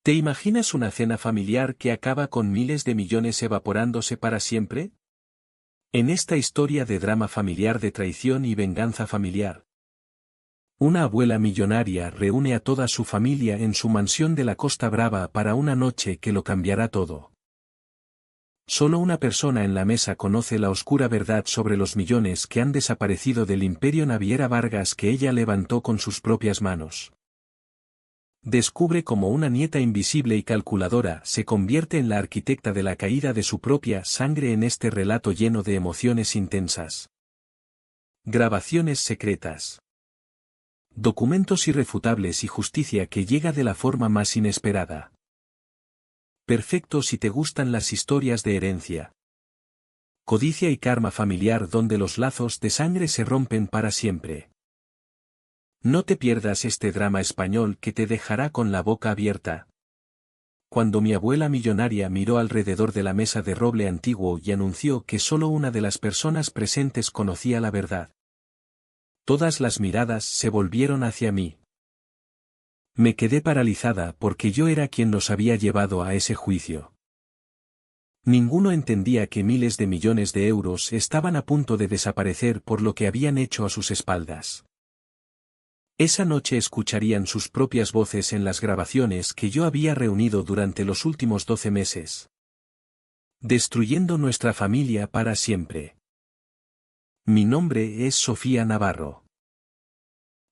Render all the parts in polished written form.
¿Te imaginas una cena familiar que acaba con miles de millones evaporándose para siempre? En esta historia de drama familiar de traición y venganza familiar, una abuela millonaria reúne a toda su familia en su mansión de la Costa Brava para una noche que lo cambiará todo. Solo una persona en la mesa conoce la oscura verdad sobre los millones que han desaparecido del imperio Naviera Vargas que ella levantó con sus propias manos. Descubre cómo una nieta invisible y calculadora se convierte en la arquitecta de la caída de su propia sangre en este relato lleno de emociones intensas. Grabaciones secretas. Documentos irrefutables y justicia que llega de la forma más inesperada. Perfecto si te gustan las historias de herencia. Codicia y karma familiar donde los lazos de sangre se rompen para siempre. No te pierdas este drama español que te dejará con la boca abierta. Cuando mi abuela millonaria miró alrededor de la mesa de roble antiguo y anunció que solo una de las personas presentes conocía la verdad. Todas las miradas se volvieron hacia mí. Me quedé paralizada porque yo era quien los había llevado a ese juicio. Ninguno entendía que miles de millones de euros estaban a punto de desaparecer por lo que habían hecho a sus espaldas. Esa noche escucharían sus propias voces en las grabaciones que yo había reunido durante los últimos 12 meses. Destruyendo nuestra familia para siempre. Mi nombre es Sofía Navarro.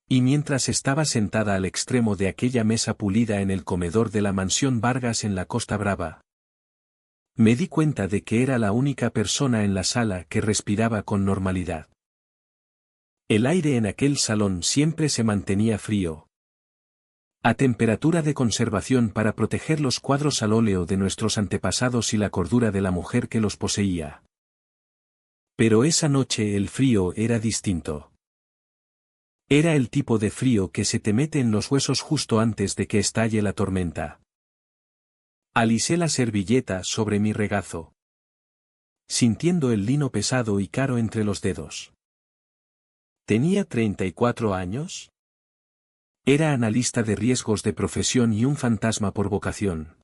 Y mientras estaba sentada al extremo de aquella mesa pulida en el comedor de la mansión Vargas en la Costa Brava, me di cuenta de que era la única persona en la sala que respiraba con normalidad. El aire en aquel salón siempre se mantenía frío, a temperatura de conservación para proteger los cuadros al óleo de nuestros antepasados y la cordura de la mujer que los poseía. Pero esa noche el frío era distinto. Era el tipo de frío que se te mete en los huesos justo antes de que estalle la tormenta. Alisé la servilleta sobre mi regazo, sintiendo el lino pesado y caro entre los dedos. ¿Tenía 34 años? Era analista de riesgos de profesión y un fantasma por vocación.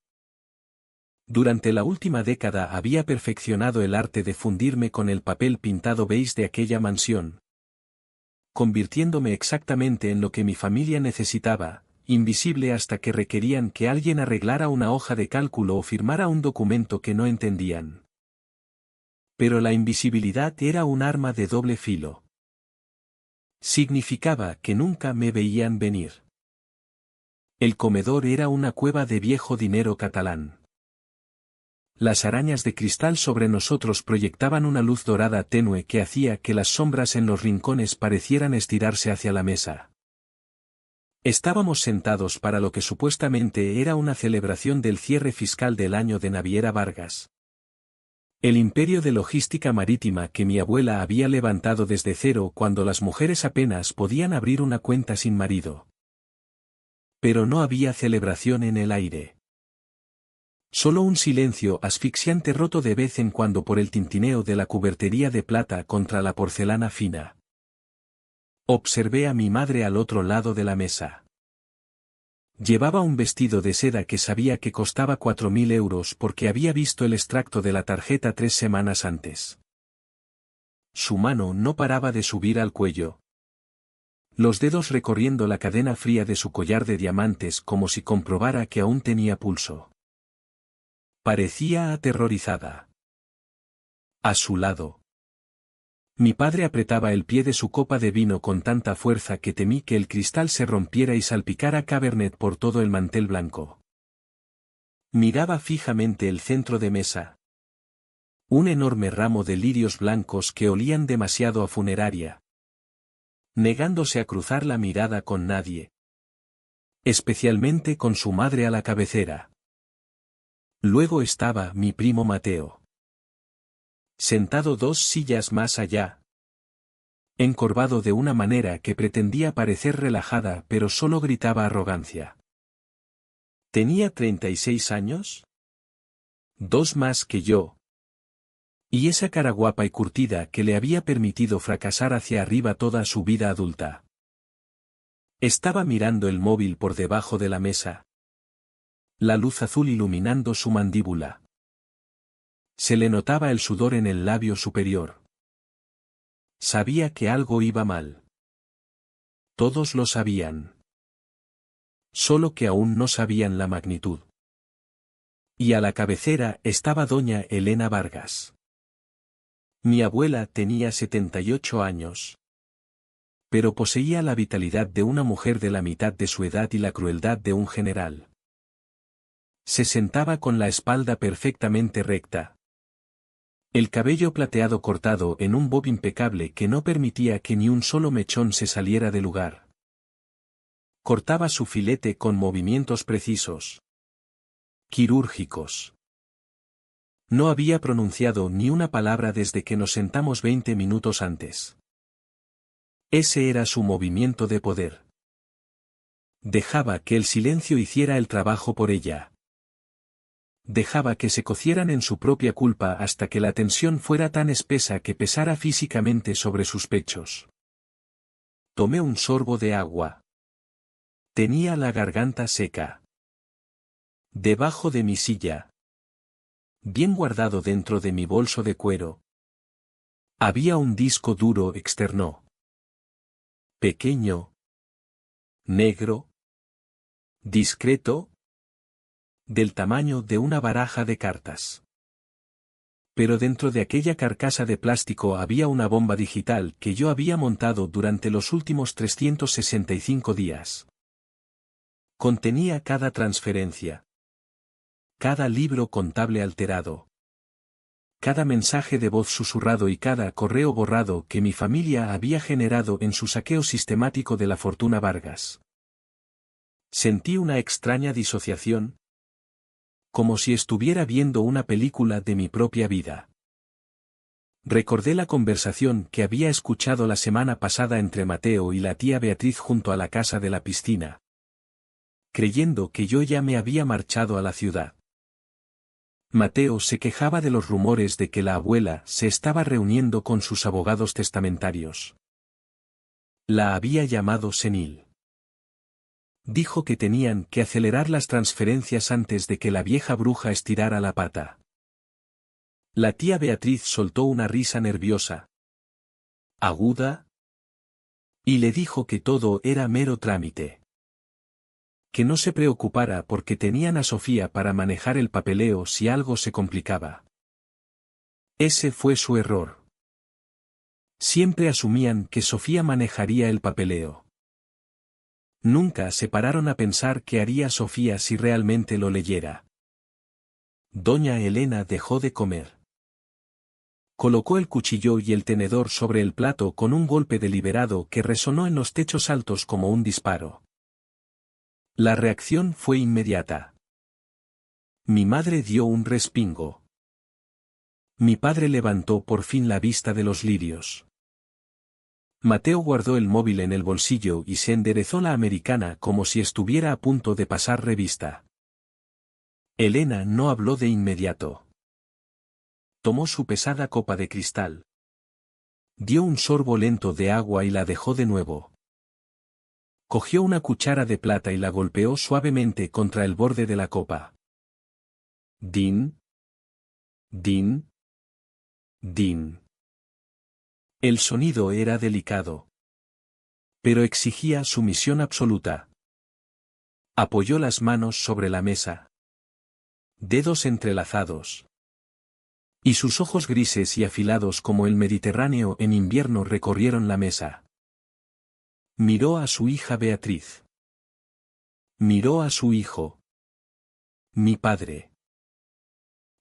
Durante la última década había perfeccionado el arte de fundirme con el papel pintado beige de aquella mansión, convirtiéndome exactamente en lo que mi familia necesitaba, invisible hasta que requerían que alguien arreglara una hoja de cálculo o firmara un documento que no entendían. Pero la invisibilidad era un arma de doble filo. Significaba que nunca me veían venir. El comedor era una cueva de viejo dinero catalán. Las arañas de cristal sobre nosotros proyectaban una luz dorada tenue que hacía que las sombras en los rincones parecieran estirarse hacia la mesa. Estábamos sentados para lo que supuestamente era una celebración del cierre fiscal del año de Naviera Vargas. El imperio de logística marítima que mi abuela había levantado desde cero cuando las mujeres apenas podían abrir una cuenta sin marido. Pero no había celebración en el aire. Solo un silencio asfixiante roto de vez en cuando por el tintineo de la cubertería de plata contra la porcelana fina. Observé a mi madre al otro lado de la mesa. Llevaba un vestido de seda que sabía que costaba 4.000 euros porque había visto el extracto de la tarjeta 3 semanas antes. Su mano no paraba de subir al cuello, los dedos recorriendo la cadena fría de su collar de diamantes como si comprobara que aún tenía pulso. Parecía aterrorizada. A su lado, mi padre apretaba el pie de su copa de vino con tanta fuerza que temí que el cristal se rompiera y salpicara Cabernet por todo el mantel blanco. Miraba fijamente el centro de mesa. Un enorme ramo de lirios blancos que olían demasiado a funeraria. Negándose a cruzar la mirada con nadie. Especialmente con su madre a la cabecera. Luego estaba mi primo Mateo. Sentado 2 sillas más allá. Encorvado de una manera que pretendía parecer relajada pero solo gritaba arrogancia. ¿Tenía 36 años? 2 más que yo. Y esa cara guapa y curtida que le había permitido fracasar hacia arriba toda su vida adulta. Estaba mirando el móvil por debajo de la mesa. la luz azul iluminando su mandíbula. Se le notaba el sudor en el labio superior. Sabía que algo iba mal. Todos lo sabían. Solo que aún no sabían la magnitud. Y a la cabecera estaba doña Elena Vargas. Mi abuela tenía 78 años. Pero poseía la vitalidad de una mujer de la mitad de su edad y la crueldad de un general. Se sentaba con la espalda perfectamente recta. El cabello plateado cortado en un bob impecable que no permitía que ni un solo mechón se saliera de lugar. Cortaba su filete con movimientos precisos. Quirúrgicos. No había pronunciado ni una palabra desde que nos sentamos 20 minutos antes. Ese era su movimiento de poder. Dejaba que el silencio hiciera el trabajo por ella. Dejaba que se cocieran en su propia culpa hasta que la tensión fuera tan espesa que pesara físicamente sobre sus pechos. Tomé un sorbo de agua. Tenía la garganta seca. Debajo de mi silla, bien guardado dentro de mi bolso de cuero, había un disco duro externo. Pequeño. Negro. Discreto. Del tamaño de una baraja de cartas. Pero dentro de aquella carcasa de plástico había una bomba digital que yo había montado durante los últimos 365 días. Contenía cada transferencia. Cada libro contable alterado. Cada mensaje de voz susurrado y cada correo borrado que mi familia había generado en su saqueo sistemático de la fortuna Vargas. Sentí una extraña disociación. Como si estuviera viendo una película de mi propia vida. Recordé la conversación que había escuchado la semana pasada entre Mateo y la tía Beatriz junto a la casa de la piscina. Creyendo que yo ya me había marchado a la ciudad. Mateo se quejaba de los rumores de que la abuela se estaba reuniendo con sus abogados testamentarios. La había llamado senil. Dijo que tenían que acelerar las transferencias antes de que la vieja bruja estirara la pata. La tía Beatriz soltó una risa nerviosa. Aguda. Y le dijo que todo era mero trámite. Que no se preocupara porque tenían a Sofía para manejar el papeleo si algo se complicaba. Ese fue su error. Siempre asumían que Sofía manejaría el papeleo. Nunca se pararon a pensar qué haría Sofía si realmente lo leyera. Doña Elena dejó de comer. Colocó el cuchillo y el tenedor sobre el plato con un golpe deliberado que resonó en los techos altos como un disparo. La reacción fue inmediata. Mi madre dio un respingo. Mi padre levantó por fin la vista de los lirios. Mateo guardó el móvil en el bolsillo y se enderezó la americana como si estuviera a punto de pasar revista. Elena no habló de inmediato. Tomó su pesada copa de cristal. Dio un sorbo lento de agua y la dejó de nuevo. Cogió una cuchara de plata y la golpeó suavemente contra el borde de la copa. Din. Din. Din. El sonido era delicado. Pero exigía sumisión absoluta. Apoyó las manos sobre la mesa. Dedos entrelazados. Y sus ojos grises y afilados como el Mediterráneo en invierno recorrieron la mesa. Miró a su hija Beatriz. Miró a su hijo. Mi padre.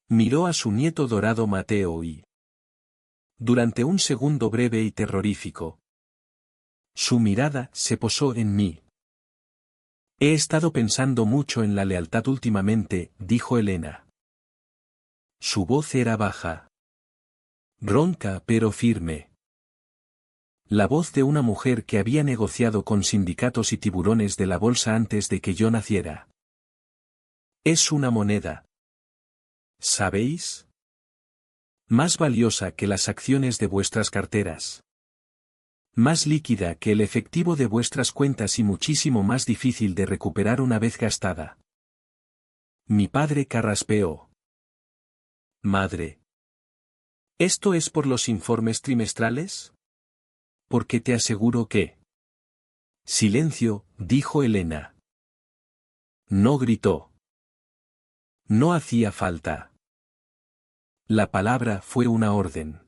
Miró a su nieto dorado Mateo y... Durante un segundo breve y terrorífico. Su mirada se posó en mí. He estado pensando mucho en la lealtad últimamente, dijo Elena. Su voz era baja. Ronca pero firme. La voz de una mujer que había negociado con sindicatos y tiburones de la bolsa antes de que yo naciera. Es una moneda. ¿Sabéis? Más valiosa que las acciones de vuestras carteras. Más líquida que el efectivo de vuestras cuentas y muchísimo más difícil de recuperar una vez gastada. Mi padre carraspeó. Madre. ¿Esto es por los informes trimestrales? Porque te aseguro que... Silencio, dijo Elena. No gritó. No hacía falta. La palabra fue una orden.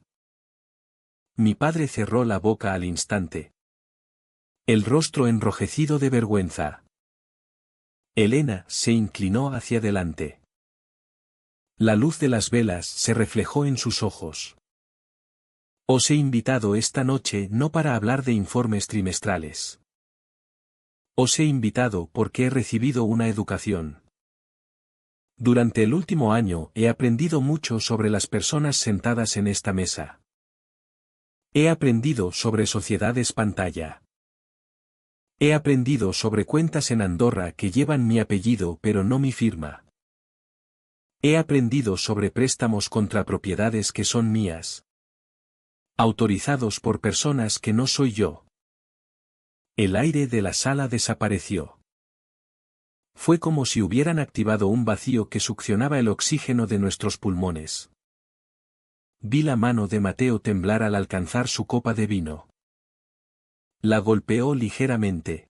Mi padre cerró la boca al instante. El rostro enrojecido de vergüenza. Elena se inclinó hacia adelante. La luz de las velas se reflejó en sus ojos. Os he invitado esta noche no para hablar de informes trimestrales. Os he invitado porque he recibido una educación. Durante el último año he aprendido mucho sobre las personas sentadas en esta mesa. He aprendido sobre sociedades pantalla. He aprendido sobre cuentas en Andorra que llevan mi apellido pero no mi firma. He aprendido sobre préstamos contra propiedades que son mías. Autorizados por personas que no soy yo. El aire de la sala desapareció. Fue como si hubieran activado un vacío que succionaba el oxígeno de nuestros pulmones. Vi la mano de Mateo temblar al alcanzar su copa de vino. La golpeó ligeramente,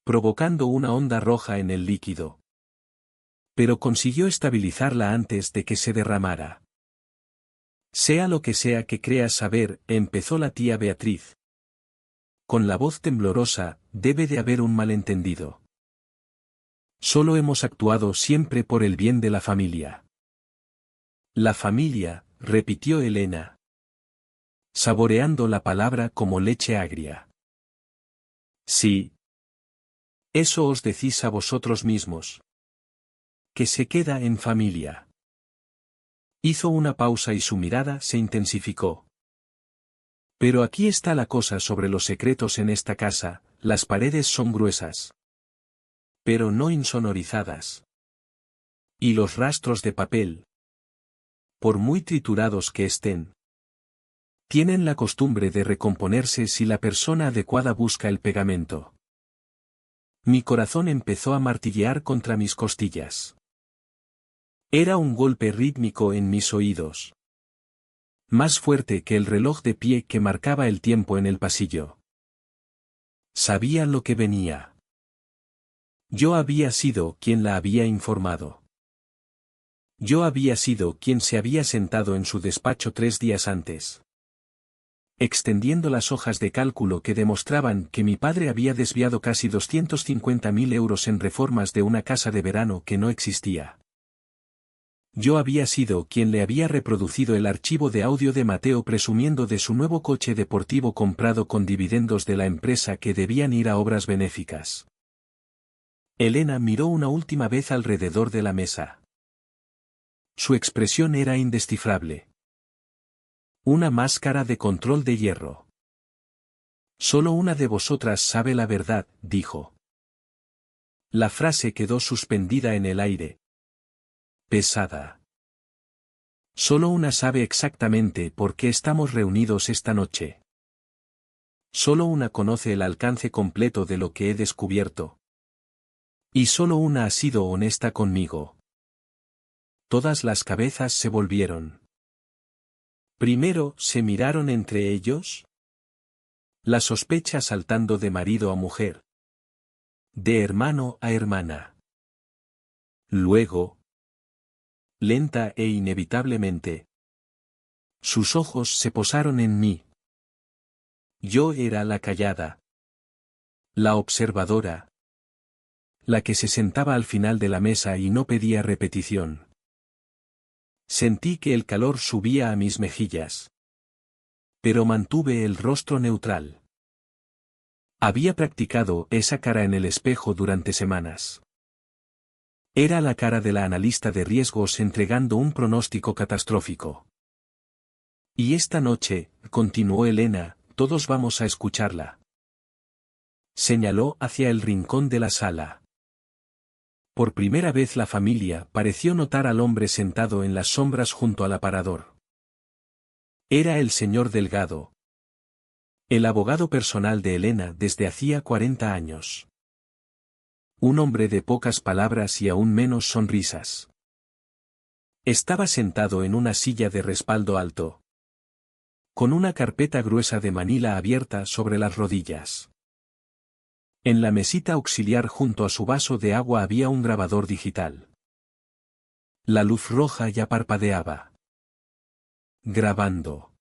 provocando una onda roja en el líquido. Pero consiguió estabilizarla antes de que se derramara. Sea lo que sea que creas saber, empezó la tía Beatriz. Con la voz temblorosa, debe de haber un malentendido. Solo hemos actuado siempre por el bien de la familia. La familia, repitió Elena, saboreando la palabra como leche agria. Sí. Eso os decís a vosotros mismos. Que se queda en familia. Hizo una pausa y su mirada se intensificó. Pero aquí está la cosa sobre los secretos en esta casa, las paredes son gruesas. Pero no insonorizadas. Y los rastros de papel, por muy triturados que estén, tienen la costumbre de recomponerse si la persona adecuada busca el pegamento. Mi corazón empezó a martillear contra mis costillas. Era un golpe rítmico en mis oídos. Más fuerte que el reloj de pie que marcaba el tiempo en el pasillo. Sabía lo que venía. Yo había sido quien la había informado. Yo había sido quien se había sentado en su despacho 3 días antes, extendiendo las hojas de cálculo que demostraban que mi padre había desviado casi 250.000 euros en reformas de una casa de verano que no existía. Yo había sido quien le había reproducido el archivo de audio de Mateo presumiendo de su nuevo coche deportivo comprado con dividendos de la empresa que debían ir a obras benéficas. Elena miró una última vez alrededor de la mesa. Su expresión era indescifrable. Una máscara de control de hierro. Solo una de vosotras sabe la verdad, dijo. La frase quedó suspendida en el aire. Pesada. Solo una sabe exactamente por qué estamos reunidos esta noche. Solo una conoce el alcance completo de lo que he descubierto. Y solo una ha sido honesta conmigo. Todas las cabezas se volvieron. Primero se miraron entre ellos. La sospecha saltando de marido a mujer. De hermano a hermana. Luego, lenta e inevitablemente, sus ojos se posaron en mí. Yo era la callada. La observadora. La que se sentaba al final de la mesa y no pedía repetición. Sentí que el calor subía a mis mejillas. Pero mantuve el rostro neutral. Había practicado esa cara en el espejo durante semanas. Era la cara de la analista de riesgos entregando un pronóstico catastrófico. Y esta noche, continuó Elena, todos vamos a escucharla. Señaló hacia el rincón de la sala. Por primera vez la familia pareció notar al hombre sentado en las sombras junto al aparador. Era el señor Delgado. El abogado personal de Elena desde hacía 40 años. Un hombre de pocas palabras y aún menos sonrisas. Estaba sentado en una silla de respaldo alto, con una carpeta gruesa de manila abierta sobre las rodillas. En la mesita auxiliar junto a su vaso de agua había un grabador digital. La luz roja ya parpadeaba. Grabando.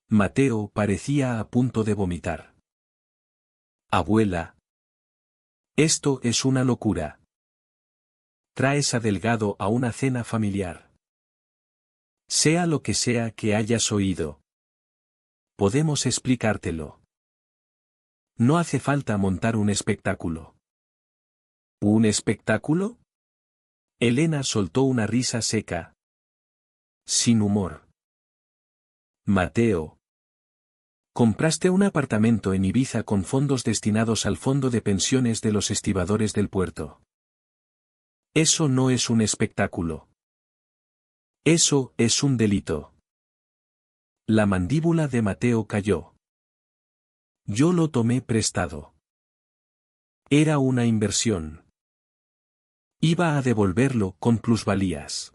Mateo parecía a punto de vomitar. Abuela. Esto es una locura. Traes a Delgado a una cena familiar. Sea lo que sea que hayas oído. Podemos explicártelo. No hace falta montar un espectáculo. ¿Un espectáculo? Elena soltó una risa seca. Sin humor. Mateo. Compraste un apartamento en Ibiza con fondos destinados al fondo de pensiones de los estibadores del puerto. Eso no es un espectáculo. Eso es un delito. La mandíbula de Mateo cayó. Yo lo tomé prestado. Era una inversión. Iba a devolverlo con plusvalías.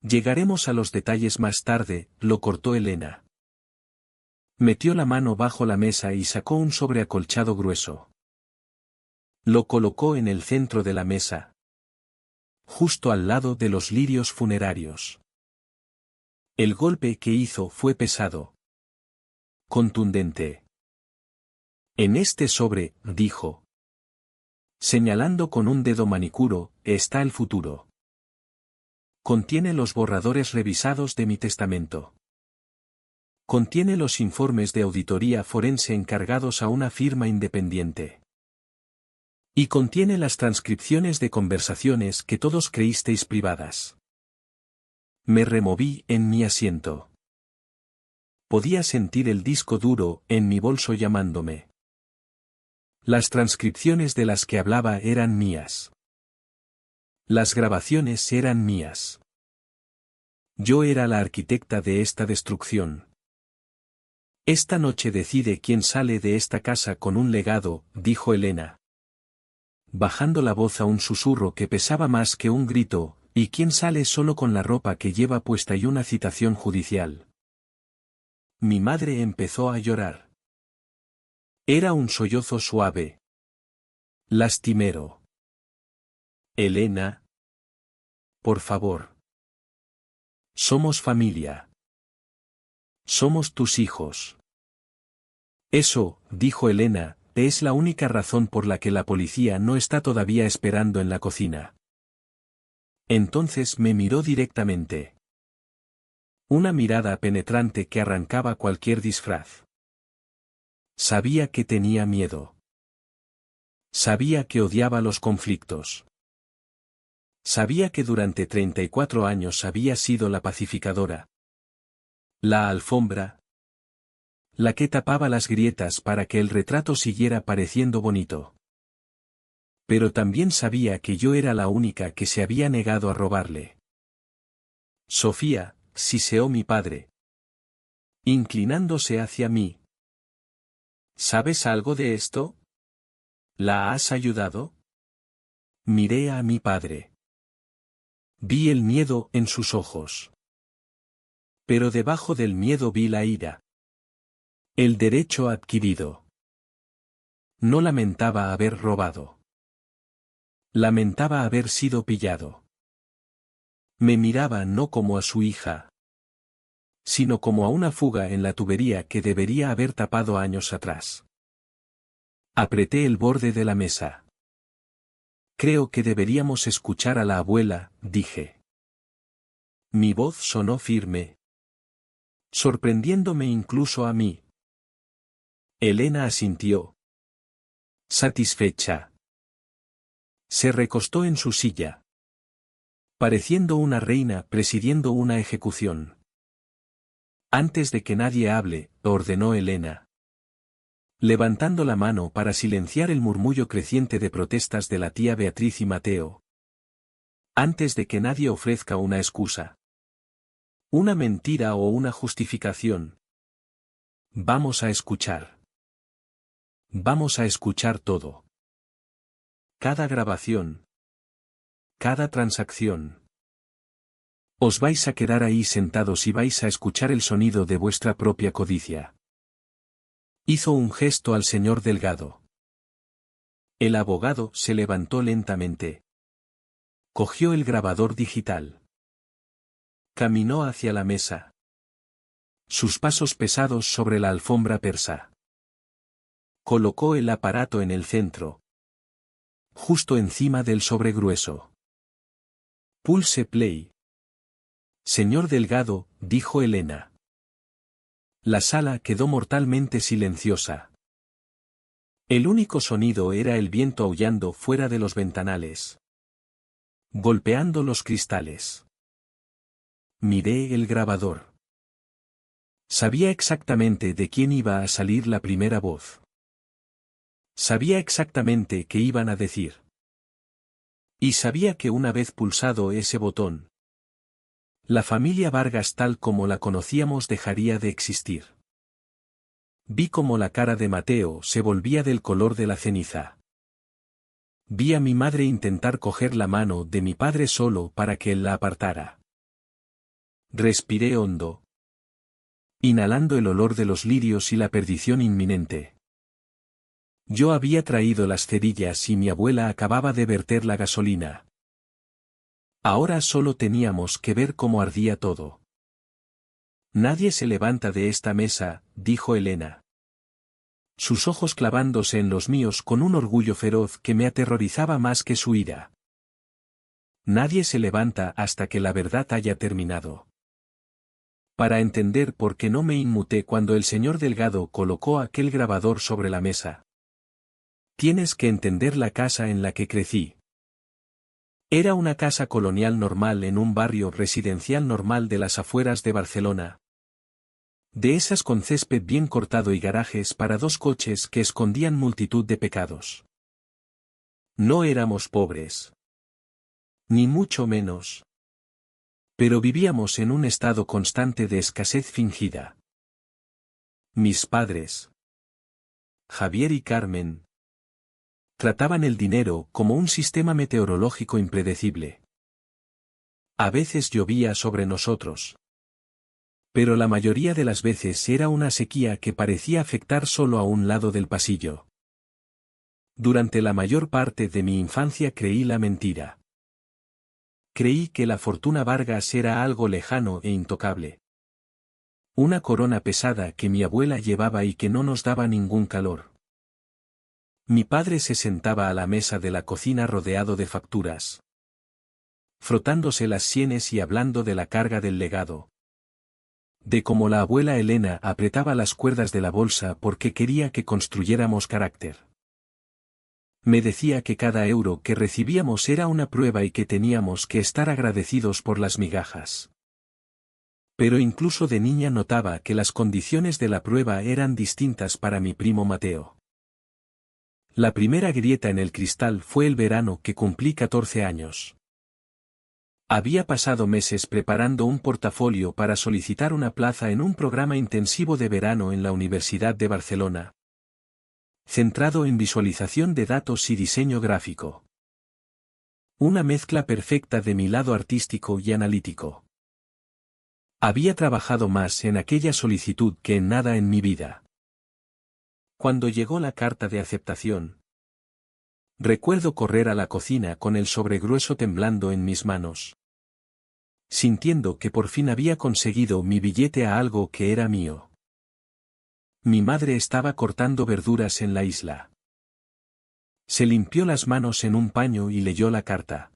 Llegaremos a los detalles más tarde, lo cortó Elena. Metió la mano bajo la mesa y sacó un sobre acolchado grueso. Lo colocó en el centro de la mesa, justo al lado de los lirios funerarios. El golpe que hizo fue pesado. Contundente. En este sobre, dijo, señalando con un dedo manicuro, está el futuro. Contiene los borradores revisados de mi testamento. Contiene los informes de auditoría forense encargados a una firma independiente. Y contiene las transcripciones de conversaciones que todos creísteis privadas. Me removí en mi asiento. Podía sentir el disco duro en mi bolso llamándome. Las transcripciones de las que hablaba eran mías. Las grabaciones eran mías. Yo era la arquitecta de esta destrucción. Esta noche decide quién sale de esta casa con un legado, dijo Elena, bajando la voz a un susurro que pesaba más que un grito, y quién sale solo con la ropa que lleva puesta y una citación judicial. Mi madre empezó a llorar. Era un sollozo suave. Lastimero. Elena. Por favor. Somos familia. Somos tus hijos. Eso, dijo Elena, es la única razón por la que la policía no está todavía esperando en la cocina. Entonces me miró directamente. Una mirada penetrante que arrancaba cualquier disfraz. Sabía que tenía miedo. Sabía que odiaba los conflictos. Sabía que durante 34 años había sido la pacificadora. La alfombra. La que tapaba las grietas para que el retrato siguiera pareciendo bonito. Pero también sabía que yo era la única que se había negado a robarle. Sofía, siseó mi padre, inclinándose hacia mí. ¿Sabes algo de esto? ¿La has ayudado? Miré a mi padre. Vi el miedo en sus ojos. Pero debajo del miedo vi la ira. El derecho adquirido. No lamentaba haber robado. Lamentaba haber sido pillado. Me miraba no como a su hija, sino como a una fuga en la tubería que debería haber tapado años atrás. Apreté el borde de la mesa. Creo que deberíamos escuchar a la abuela, dije. Mi voz sonó firme, sorprendiéndome incluso a mí. Elena asintió, satisfecha. Se recostó en su silla, pareciendo una reina presidiendo una ejecución. Antes de que nadie hable, ordenó Elena, levantando la mano para silenciar el murmullo creciente de protestas de la tía Beatriz y Mateo. Antes de que nadie ofrezca una excusa, una mentira o una justificación. Vamos a escuchar. Vamos a escuchar todo. Cada grabación. Cada transacción. Os vais a quedar ahí sentados y vais a escuchar el sonido de vuestra propia codicia. Hizo un gesto al señor Delgado. El abogado se levantó lentamente. Cogió el grabador digital. Caminó hacia la mesa. Sus pasos pesados sobre la alfombra persa. Colocó el aparato en el centro. Justo encima del sobregrueso. Pulse play. Señor Delgado, dijo Elena. La sala quedó mortalmente silenciosa. El único sonido era el viento aullando fuera de los ventanales. Golpeando los cristales. Miré el grabador. Sabía exactamente de quién iba a salir la primera voz. Sabía exactamente qué iban a decir. Y sabía que una vez pulsado ese botón, la familia Vargas tal como la conocíamos dejaría de existir. Vi cómo la cara de Mateo se volvía del color de la ceniza. Vi a mi madre intentar coger la mano de mi padre solo para que él la apartara. Respiré hondo, inhalando el olor de los lirios y la perdición inminente. Yo había traído las cerillas y mi abuela acababa de verter la gasolina. Ahora solo teníamos que ver cómo ardía todo. Nadie se levanta de esta mesa, dijo Elena. Sus ojos clavándose en los míos con un orgullo feroz que me aterrorizaba más que su ira. Nadie se levanta hasta que la verdad haya terminado. Para entender por qué no me inmuté cuando el señor Delgado colocó aquel grabador sobre la mesa. Tienes que entender la casa en la que crecí. Era una casa colonial normal en un barrio residencial normal de las afueras de Barcelona. De esas con césped bien cortado y garajes para 2 coches que escondían multitud de pecados. No éramos pobres. Ni mucho menos. Pero vivíamos en un estado constante de escasez fingida. Mis padres, Javier y Carmen, trataban el dinero como un sistema meteorológico impredecible. A veces llovía sobre nosotros. Pero la mayoría de las veces era una sequía que parecía afectar solo a un lado del pasillo. Durante la mayor parte de mi infancia creí la mentira. Creí que la fortuna Vargas era algo lejano e intocable. Una corona pesada que mi abuela llevaba y que no nos daba ningún calor. Mi padre se sentaba a la mesa de la cocina rodeado de facturas, frotándose las sienes y hablando de la carga del legado. De cómo la abuela Elena apretaba las cuerdas de la bolsa porque quería que construyéramos carácter. Me decía que cada euro que recibíamos era una prueba y que teníamos que estar agradecidos por las migajas. Pero incluso de niña notaba que las condiciones de la prueba eran distintas para mi primo Mateo. La primera grieta en el cristal fue el verano que cumplí 14 años. Había pasado meses preparando un portafolio para solicitar una plaza en un programa intensivo de verano en la Universidad de Barcelona, centrado en visualización de datos y diseño gráfico. Una mezcla perfecta de mi lado artístico y analítico. Había trabajado más en aquella solicitud que en nada en mi vida. Cuando llegó la carta de aceptación, recuerdo correr a la cocina con el sobregrueso temblando en mis manos, sintiendo que por fin había conseguido mi billete a algo que era mío. Mi madre estaba cortando verduras en la isla. Se limpió las manos en un paño y leyó la carta.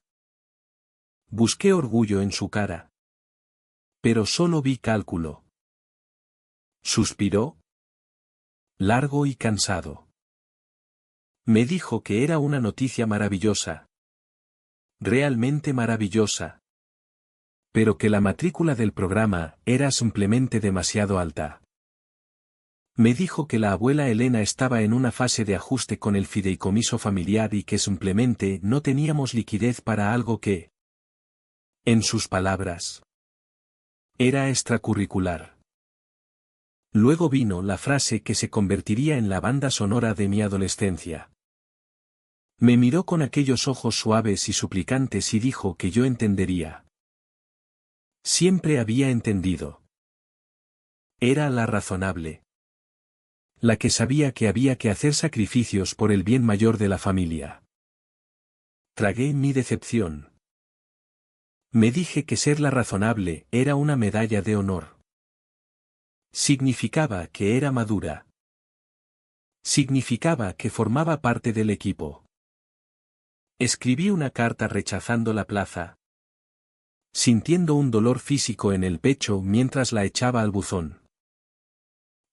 Busqué orgullo en su cara. Pero solo vi cálculo. Suspiró. Largo y cansado. Me dijo que era una noticia maravillosa. Realmente maravillosa. Pero que la matrícula del programa era simplemente demasiado alta. Me dijo que la abuela Elena estaba en una fase de ajuste con el fideicomiso familiar y que simplemente no teníamos liquidez para algo que, en sus palabras, era extracurricular. Luego vino la frase que se convertiría en la banda sonora de mi adolescencia. Me miró con aquellos ojos suaves y suplicantes y dijo que yo entendería. Siempre había entendido. Era la razonable. La que sabía que había que hacer sacrificios por el bien mayor de la familia. Tragué mi decepción. Me dije que ser la razonable era una medalla de honor. Significaba que era madura. Significaba que formaba parte del equipo. Escribí una carta rechazando la plaza, sintiendo un dolor físico en el pecho mientras la echaba al buzón.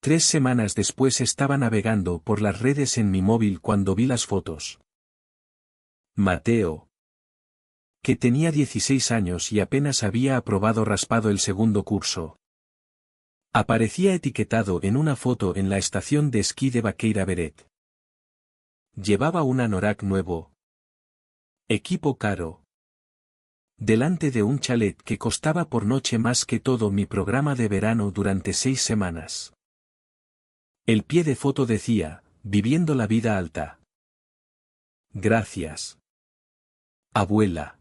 3 semanas después estaba navegando por las redes en mi móvil cuando vi las fotos. Mateo, que tenía 16 años y apenas había aprobado raspado el segundo curso, aparecía etiquetado en una foto en la estación de esquí de Baqueira Beret. Llevaba un anorak nuevo. Equipo caro. Delante de un chalet que costaba por noche más que todo mi programa de verano durante 6 semanas. El pie de foto decía, viviendo la vida alta. Gracias. Abuela.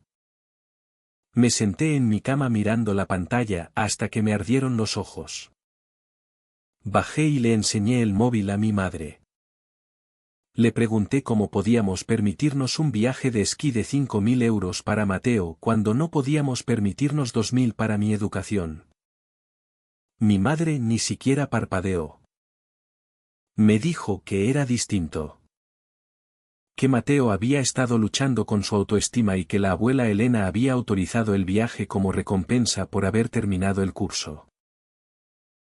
Me senté en mi cama mirando la pantalla hasta que me ardieron los ojos. Bajé y le enseñé el móvil a mi madre. Le pregunté cómo podíamos permitirnos un viaje de esquí de 5.000 euros para Mateo cuando no podíamos permitirnos 2.000 para mi educación. Mi madre ni siquiera parpadeó. Me dijo que era distinto. Que Mateo había estado luchando con su autoestima y que la abuela Elena había autorizado el viaje como recompensa por haber terminado el curso.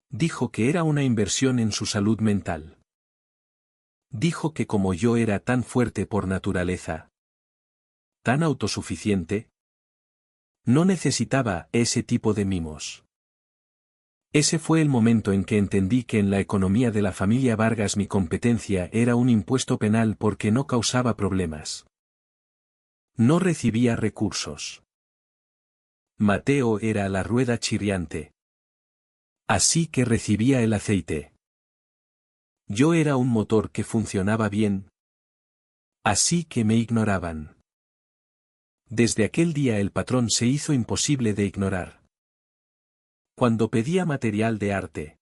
Dijo que era una inversión en su salud mental. Dijo que como yo era tan fuerte por naturaleza, tan autosuficiente, no necesitaba ese tipo de mimos. Ese fue el momento en que entendí que en la economía de la familia Vargas mi competencia era un impuesto penal porque no causaba problemas. No recibía recursos. Mateo era la rueda chirriante. Así que recibía el aceite. Yo era un motor que funcionaba bien. Así que me ignoraban. Desde aquel día el patrón se hizo imposible de ignorar. Cuando pedía material de arte,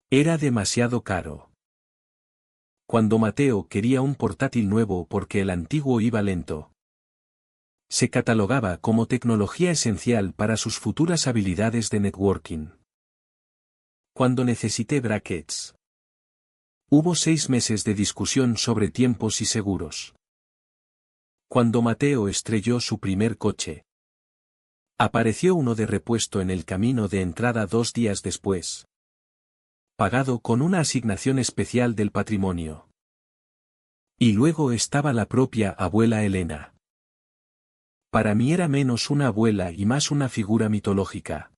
era demasiado caro. Cuando Mateo quería un portátil nuevo porque el antiguo iba lento, se catalogaba como tecnología esencial para sus futuras habilidades de networking. Cuando necesité brackets, hubo 6 meses de discusión sobre tiempos y seguros. Cuando Mateo estrelló su primer coche, apareció uno de repuesto en el camino de entrada 2 días después, pagado con una asignación especial del patrimonio. Y luego estaba la propia abuela Elena. Para mí era menos una abuela y más una figura mitológica.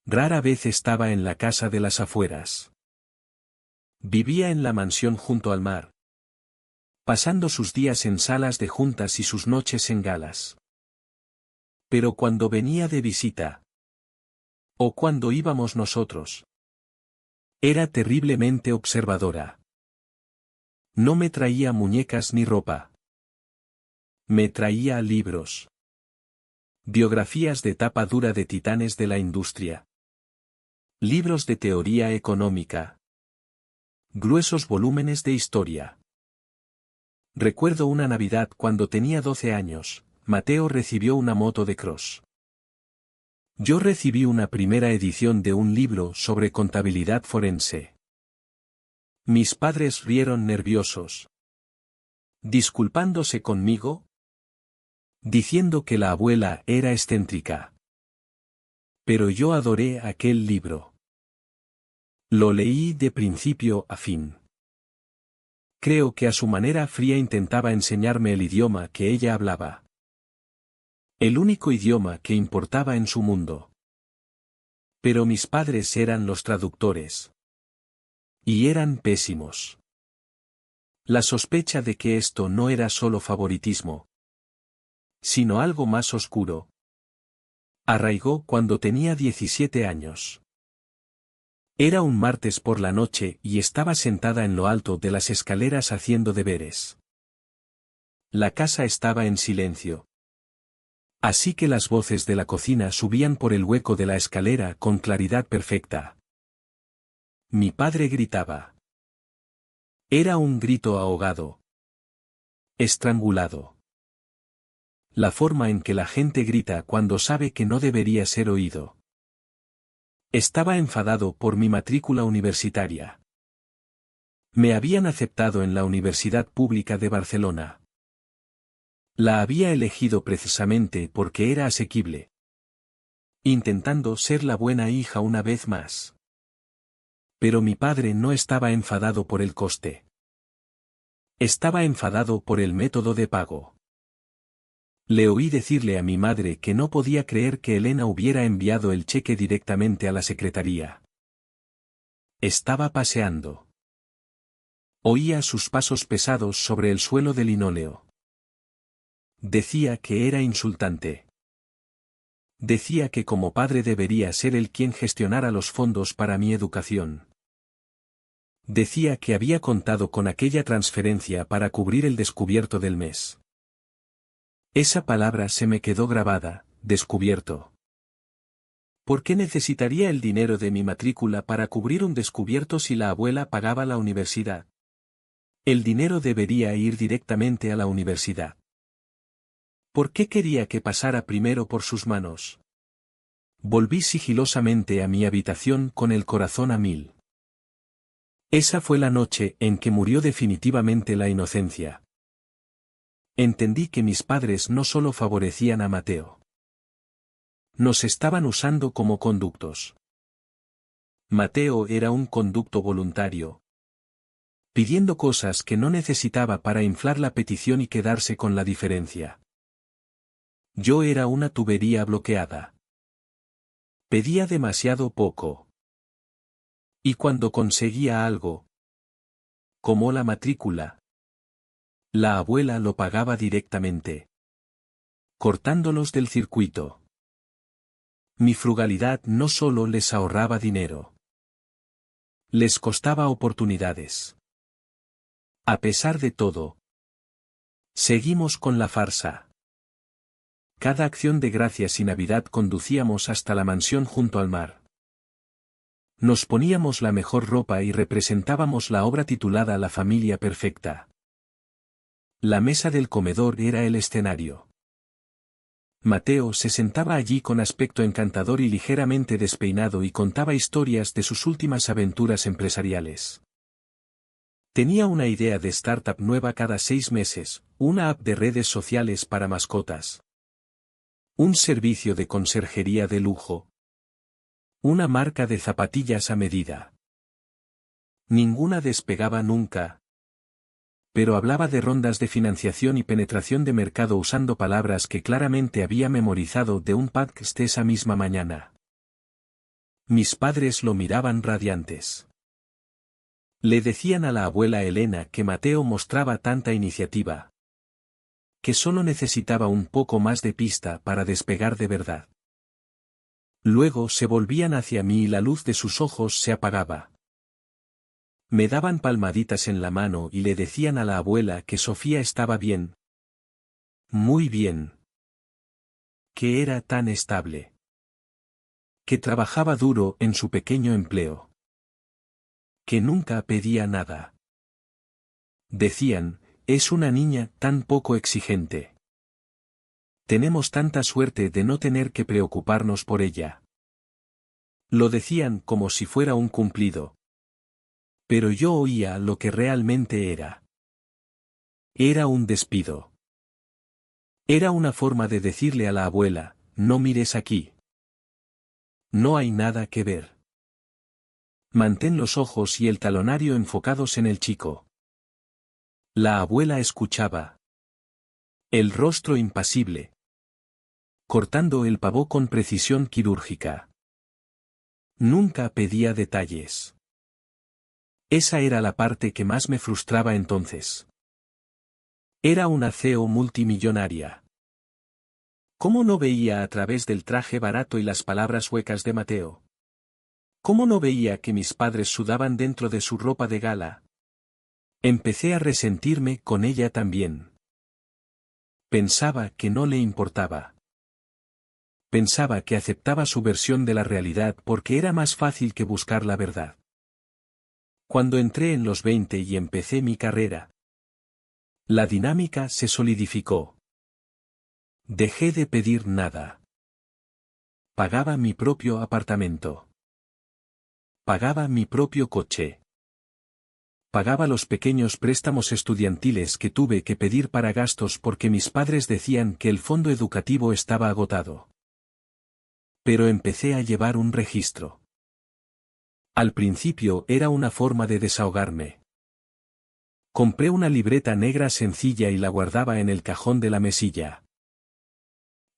Rara vez estaba en la casa de las afueras. Vivía en la mansión junto al mar, pasando sus días en salas de juntas y sus noches en galas. Pero cuando venía de visita, o cuando íbamos nosotros, era terriblemente observadora. No me traía muñecas ni ropa. Me traía libros. Biografías de tapa dura de titanes de la industria. Libros de teoría económica. Gruesos volúmenes de historia. Recuerdo una Navidad cuando tenía 12 años, Mateo recibió una moto de cross. Yo recibí una primera edición de un libro sobre contabilidad forense. Mis padres rieron nerviosos. Disculpándose conmigo, diciendo que la abuela era excéntrica. Pero yo adoré aquel libro. Lo leí de principio a fin. Creo que a su manera fría intentaba enseñarme el idioma que ella hablaba. El único idioma que importaba en su mundo. Pero mis padres eran los traductores. Y eran pésimos. La sospecha de que esto no era solo favoritismo, sino algo más oscuro, arraigó cuando tenía 17 años. Era un martes por la noche y estaba sentada en lo alto de las escaleras haciendo deberes. La casa estaba en silencio. Así que las voces de la cocina subían por el hueco de la escalera con claridad perfecta. Mi padre gritaba. Era un grito ahogado. Estrangulado. La forma en que la gente grita cuando sabe que no debería ser oído. Estaba enfadado por mi matrícula universitaria. Me habían aceptado en la Universidad Pública de Barcelona. La había elegido precisamente porque era asequible. Intentando ser la buena hija una vez más. Pero mi padre no estaba enfadado por el coste. Estaba enfadado por el método de pago. Le oí decirle a mi madre que no podía creer que Elena hubiera enviado el cheque directamente a la secretaría. Estaba paseando. Oía sus pasos pesados sobre el suelo de linóleo. Decía que era insultante. Decía que como padre debería ser él quien gestionara los fondos para mi educación. Decía que había contado con aquella transferencia para cubrir el descubierto del mes. Esa palabra se me quedó grabada, descubierto. ¿Por qué necesitaría el dinero de mi matrícula para cubrir un descubierto si la abuela pagaba la universidad? El dinero debería ir directamente a la universidad. ¿Por qué quería que pasara primero por sus manos? Volví sigilosamente a mi habitación con el corazón a mil. Esa fue la noche en que murió definitivamente la inocencia. Entendí que mis padres no solo favorecían a Mateo. Nos estaban usando como conductos. Mateo era un conducto voluntario. Pidiendo cosas que no necesitaba para inflar la petición y quedarse con la diferencia. Yo era una tubería bloqueada. Pedía demasiado poco. Y cuando conseguía algo, como la matrícula, la abuela lo pagaba directamente, cortándolos del circuito. Mi frugalidad no solo les ahorraba dinero, les costaba oportunidades. A pesar de todo, seguimos con la farsa. Cada acción de gracias y Navidad conducíamos hasta la mansión junto al mar. Nos poníamos la mejor ropa y representábamos la obra titulada La familia perfecta. La mesa del comedor era el escenario. Mateo se sentaba allí con aspecto encantador y ligeramente despeinado y contaba historias de sus últimas aventuras empresariales. Tenía una idea de startup nueva cada 6 meses, una app de redes sociales para mascotas. Un servicio de conserjería de lujo. Una marca de zapatillas a medida. Ninguna despegaba nunca. Pero hablaba de rondas de financiación y penetración de mercado usando palabras que claramente había memorizado de un podcast esa misma mañana. Mis padres lo miraban radiantes. Le decían a la abuela Elena que Mateo mostraba tanta iniciativa. Que solo necesitaba un poco más de pista para despegar de verdad. Luego se volvían hacia mí y la luz de sus ojos se apagaba. Me daban palmaditas en la mano y le decían a la abuela que Sofía estaba bien. Muy bien. Que era tan estable. Que trabajaba duro en su pequeño empleo. Que nunca pedía nada. Decían, es una niña tan poco exigente. Tenemos tanta suerte de no tener que preocuparnos por ella. Lo decían como si fuera un cumplido. Pero yo oía lo que realmente era. Era un despido. Era una forma de decirle a la abuela, no mires aquí. No hay nada que ver. Mantén los ojos y el talonario enfocados en el chico. La abuela escuchaba. El rostro impasible. Cortando el pavó con precisión quirúrgica. Nunca pedía detalles. Esa era la parte que más me frustraba entonces. Era una CEO multimillonaria. ¿Cómo no veía a través del traje barato y las palabras huecas de Mateo? ¿Cómo no veía que mis padres sudaban dentro de su ropa de gala? Empecé a resentirme con ella también. Pensaba que no le importaba. Pensaba que aceptaba su versión de la realidad porque era más fácil que buscar la verdad. Cuando entré en los 20 y empecé mi carrera, la dinámica se solidificó. Dejé de pedir nada. Pagaba mi propio apartamento. Pagaba mi propio coche. Pagaba los pequeños préstamos estudiantiles que tuve que pedir para gastos porque mis padres decían que el fondo educativo estaba agotado. Pero empecé a llevar un registro. Al principio era una forma de desahogarme. Compré una libreta negra sencilla y la guardaba en el cajón de la mesilla.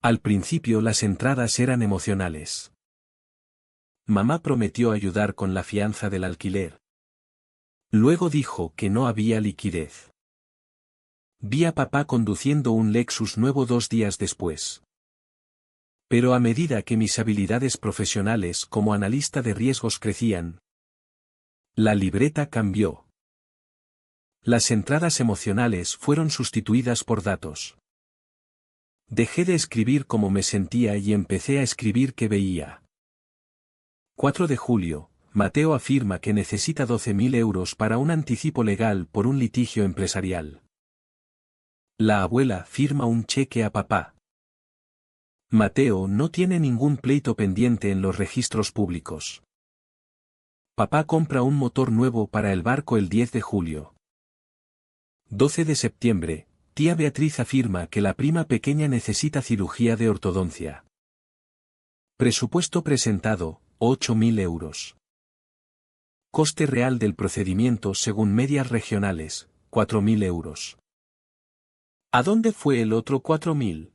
Al principio las entradas eran emocionales. Mamá prometió ayudar con la fianza del alquiler. Luego dijo que no había liquidez. Vi a papá conduciendo un Lexus nuevo 2 días después. Pero a medida que mis habilidades profesionales como analista de riesgos crecían, la libreta cambió. Las entradas emocionales fueron sustituidas por datos. Dejé de escribir cómo me sentía y empecé a escribir qué veía. 4 de julio, Mateo afirma que necesita 12.000 euros para un anticipo legal por un litigio empresarial. La abuela firma un cheque a papá. Mateo no tiene ningún pleito pendiente en los registros públicos. Papá compra un motor nuevo para el barco el 10 de julio. 12 de septiembre, tía Beatriz afirma que la prima pequeña necesita cirugía de ortodoncia. Presupuesto presentado, 8.000 euros. Coste real del procedimiento según medias regionales, 4.000 euros. ¿A dónde fue el otro 4.000?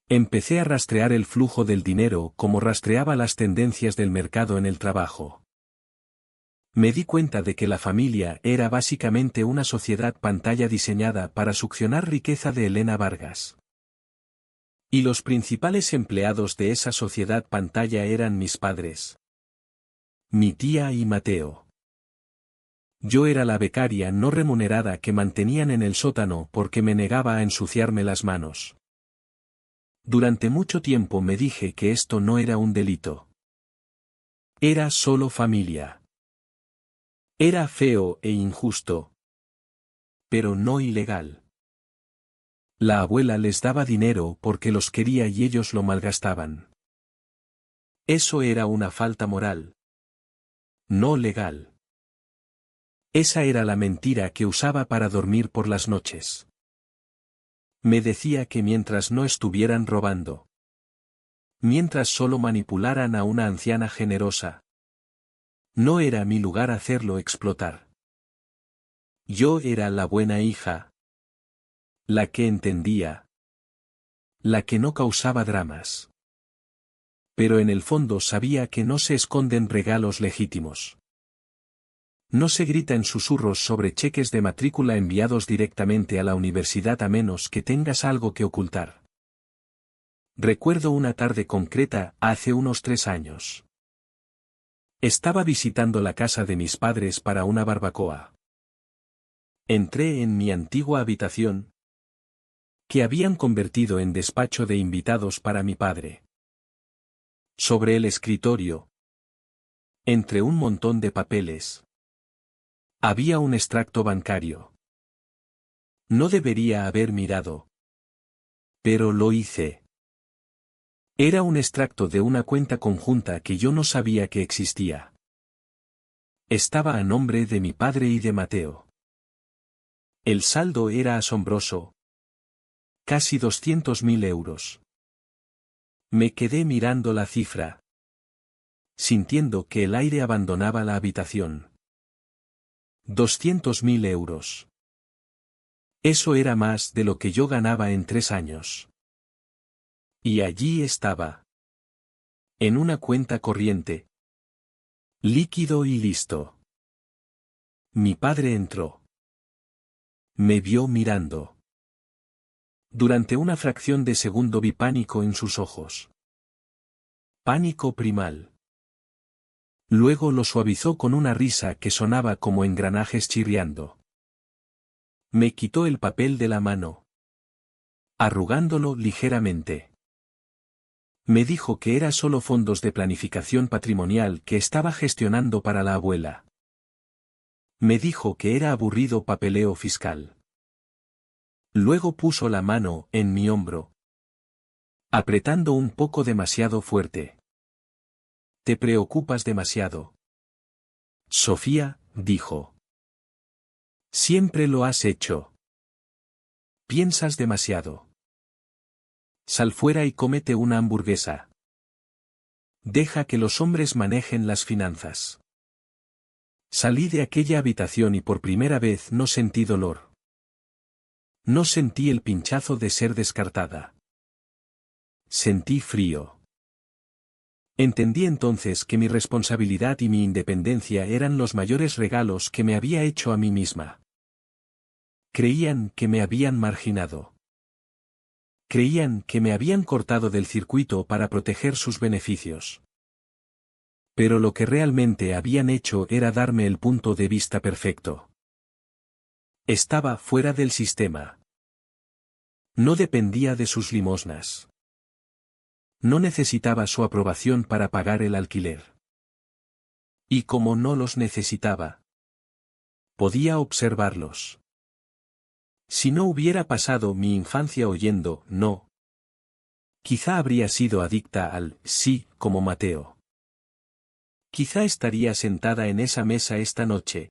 Empecé a rastrear el flujo del dinero como rastreaba las tendencias del mercado en el trabajo. Me di cuenta de que la familia era básicamente una sociedad pantalla diseñada para succionar riqueza de Elena Vargas. Y los principales empleados de esa sociedad pantalla eran mis padres, mi tía y Mateo. Yo era la becaria no remunerada que mantenían en el sótano porque me negaba a ensuciarme las manos. Durante mucho tiempo me dije que esto no era un delito. Era solo familia. Era feo e injusto, pero no ilegal. La abuela les daba dinero porque los quería y ellos lo malgastaban. Eso era una falta moral. No legal. Esa era la mentira que usaba para dormir por las noches. Me decía que mientras no estuvieran robando, mientras solo manipularan a una anciana generosa, no era mi lugar hacerlo explotar. Yo era la buena hija, la que entendía, la que no causaba dramas. Pero en el fondo sabía que no se esconden regalos legítimos. No se grita en susurros sobre cheques de matrícula enviados directamente a la universidad a menos que tengas algo que ocultar. Recuerdo una tarde concreta, hace unos 3 años. Estaba visitando la casa de mis padres para una barbacoa. Entré en mi antigua habitación, que habían convertido en despacho de invitados para mi padre. Sobre el escritorio, entre un montón de papeles, había un extracto bancario. No debería haber mirado, pero lo hice. Era un extracto de una cuenta conjunta que yo no sabía que existía. Estaba a nombre de mi padre y de Mateo. El saldo era asombroso. Casi 200.000 euros. Me quedé mirando la cifra, sintiendo que el aire abandonaba la habitación. 200.000 euros. Eso era más de lo que yo ganaba en 3 años. Y allí estaba. En una cuenta corriente. Líquido y listo. Mi padre entró. Me vio mirando. Durante una fracción de segundo vi pánico en sus ojos. Pánico primal. Luego lo suavizó con una risa que sonaba como engranajes chirriando. Me quitó el papel de la mano. arrugándolo ligeramente. Me dijo que era solo fondos de planificación patrimonial que estaba gestionando para la abuela. Me dijo que era aburrido papeleo fiscal. Luego puso la mano en mi hombro, apretando un poco demasiado fuerte. Te preocupas demasiado. Sofía, dijo. Siempre lo has hecho. Piensas demasiado. Sal fuera y cómete una hamburguesa. Deja que los hombres manejen las finanzas. Salí de aquella habitación y por primera vez no sentí dolor. No sentí el pinchazo de ser descartada. Sentí frío. Entendí entonces que mi responsabilidad y mi independencia eran los mayores regalos que me había hecho a mí misma. Creían que me habían marginado. Creían que me habían cortado del circuito para proteger sus beneficios. Pero lo que realmente habían hecho era darme el punto de vista perfecto. Estaba fuera del sistema. No dependía de sus limosnas. No necesitaba su aprobación para pagar el alquiler. Y como no los necesitaba, podía observarlos. Si no hubiera pasado mi infancia oyendo no, quizá habría sido adicta al sí como Mateo. Quizá estaría sentada en esa mesa esta noche,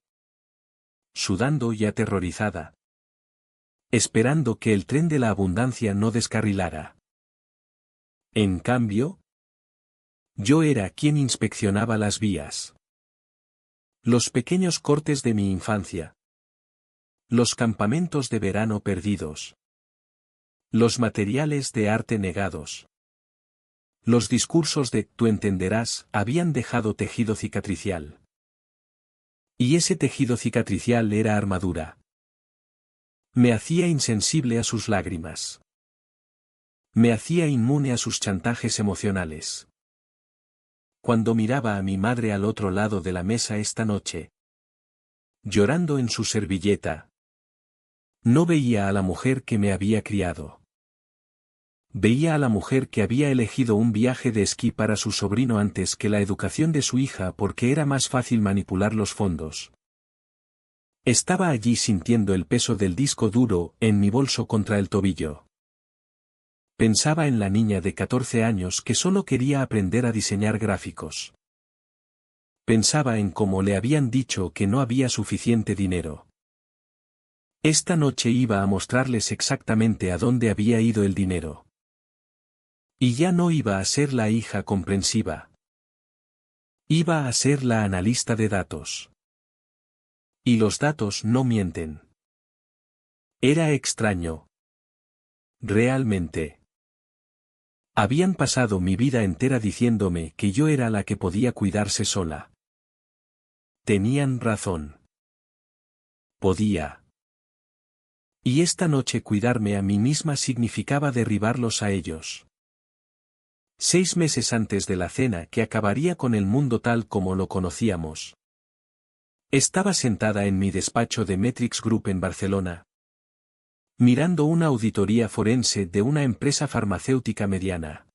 sudando y aterrorizada, esperando que el tren de la abundancia no descarrilara. En cambio, yo era quien inspeccionaba las vías. Los pequeños cortes de mi infancia. Los campamentos de verano perdidos. Los materiales de arte negados. Los discursos de «tú entenderás» habían dejado tejido cicatricial. Y ese tejido cicatricial era armadura. Me hacía insensible a sus lágrimas. Me hacía inmune a sus chantajes emocionales. Cuando miraba a mi madre al otro lado de la mesa esta noche, llorando en su servilleta, no veía a la mujer que me había criado. Veía a la mujer que había elegido un viaje de esquí para su sobrino antes que la educación de su hija porque era más fácil manipular los fondos. Estaba allí sintiendo el peso del disco duro en mi bolso contra el tobillo. Pensaba en la niña de 14 años que solo quería aprender a diseñar gráficos. Pensaba en cómo le habían dicho que no había suficiente dinero. Esta noche iba a mostrarles exactamente a dónde había ido el dinero. Y ya no iba a ser la hija comprensiva. Iba a ser la analista de datos. Y los datos no mienten. Era extraño. Realmente. Habían pasado mi vida entera diciéndome que yo era la que podía cuidarse sola. Tenían razón. Podía. Y esta noche cuidarme a mí misma significaba derribarlos a ellos. 6 meses antes de la cena que acabaría con el mundo tal como lo conocíamos. Estaba sentada en mi despacho de Metrix Group en Barcelona, mirando una auditoría forense de una empresa farmacéutica mediana.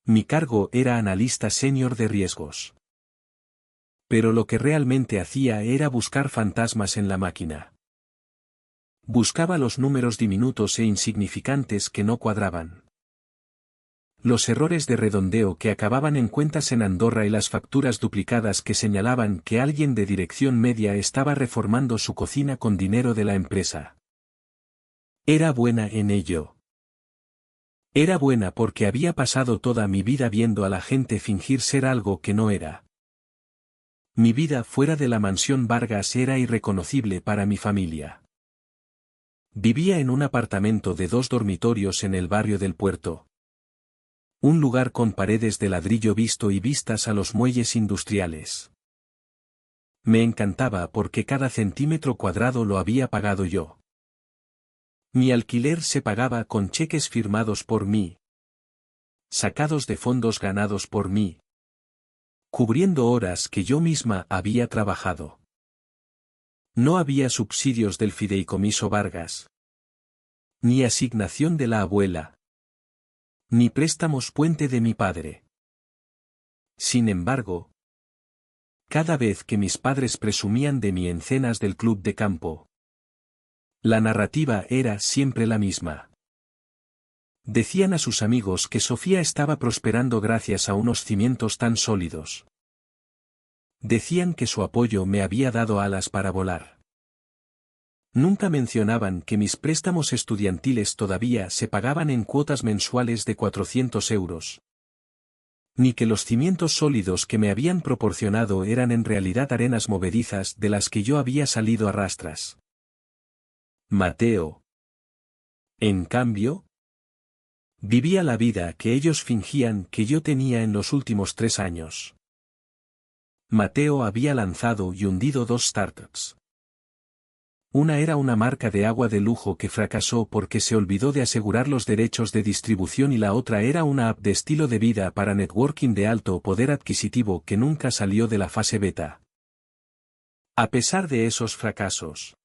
Mi cargo era analista senior de riesgos. Pero lo que realmente hacía era buscar fantasmas en la máquina. Buscaba los números diminutos e insignificantes que no cuadraban. Los errores de redondeo que acababan en cuentas en Andorra y las facturas duplicadas que señalaban que alguien de dirección media estaba reformando su cocina con dinero de la empresa. Era buena en ello. Era buena porque había pasado toda mi vida viendo a la gente fingir ser algo que no era. Mi vida fuera de la mansión Vargas era irreconocible para mi familia. Vivía en un apartamento de 2 dormitorios en el barrio del Puerto. Un lugar con paredes de ladrillo visto y vistas a los muelles industriales. Me encantaba porque cada centímetro cuadrado lo había pagado yo. Mi alquiler se pagaba con cheques firmados por mí, sacados de fondos ganados por mí, cubriendo horas que yo misma había trabajado. No había subsidios del fideicomiso Vargas. Ni asignación de la abuela. Ni préstamos puente de mi padre. Sin embargo, cada vez que mis padres presumían de mí en cenas del club de campo, la narrativa era siempre la misma. Decían a sus amigos que Sofía estaba prosperando gracias a unos cimientos tan sólidos. Decían que su apoyo me había dado alas para volar. Nunca mencionaban que mis préstamos estudiantiles todavía se pagaban en cuotas mensuales de 400 euros. Ni que los cimientos sólidos que me habían proporcionado eran en realidad arenas movedizas de las que yo había salido a rastras. Mateo, en cambio, vivía la vida que ellos fingían que yo tenía en los últimos 3 años. Mateo había lanzado y hundido 2 startups. Una era una marca de agua de lujo que fracasó porque se olvidó de asegurar los derechos de distribución y la otra era una app de estilo de vida para networking de alto poder adquisitivo que nunca salió de la fase beta. A pesar de esos fracasos,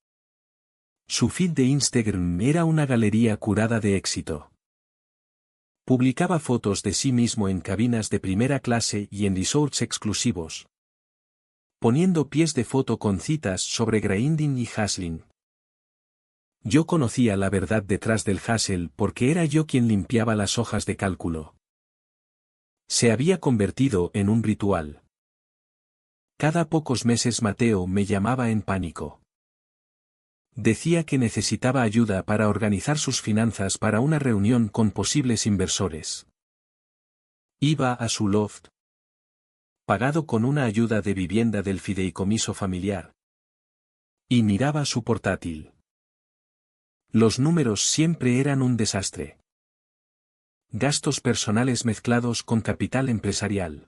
su feed de Instagram era una galería curada de éxito. Publicaba fotos de sí mismo en cabinas de primera clase y en resorts exclusivos, poniendo pies de foto con citas sobre grinding y hustling. Yo conocía la verdad detrás del hustle porque era yo quien limpiaba las hojas de cálculo. Se había convertido en un ritual. Cada pocos meses Mateo me llamaba en pánico. Decía que necesitaba ayuda para organizar sus finanzas para una reunión con posibles inversores. Iba a su loft, pagado con una ayuda de vivienda del fideicomiso familiar, y miraba su portátil. Los números siempre eran un desastre. Gastos personales mezclados con capital empresarial.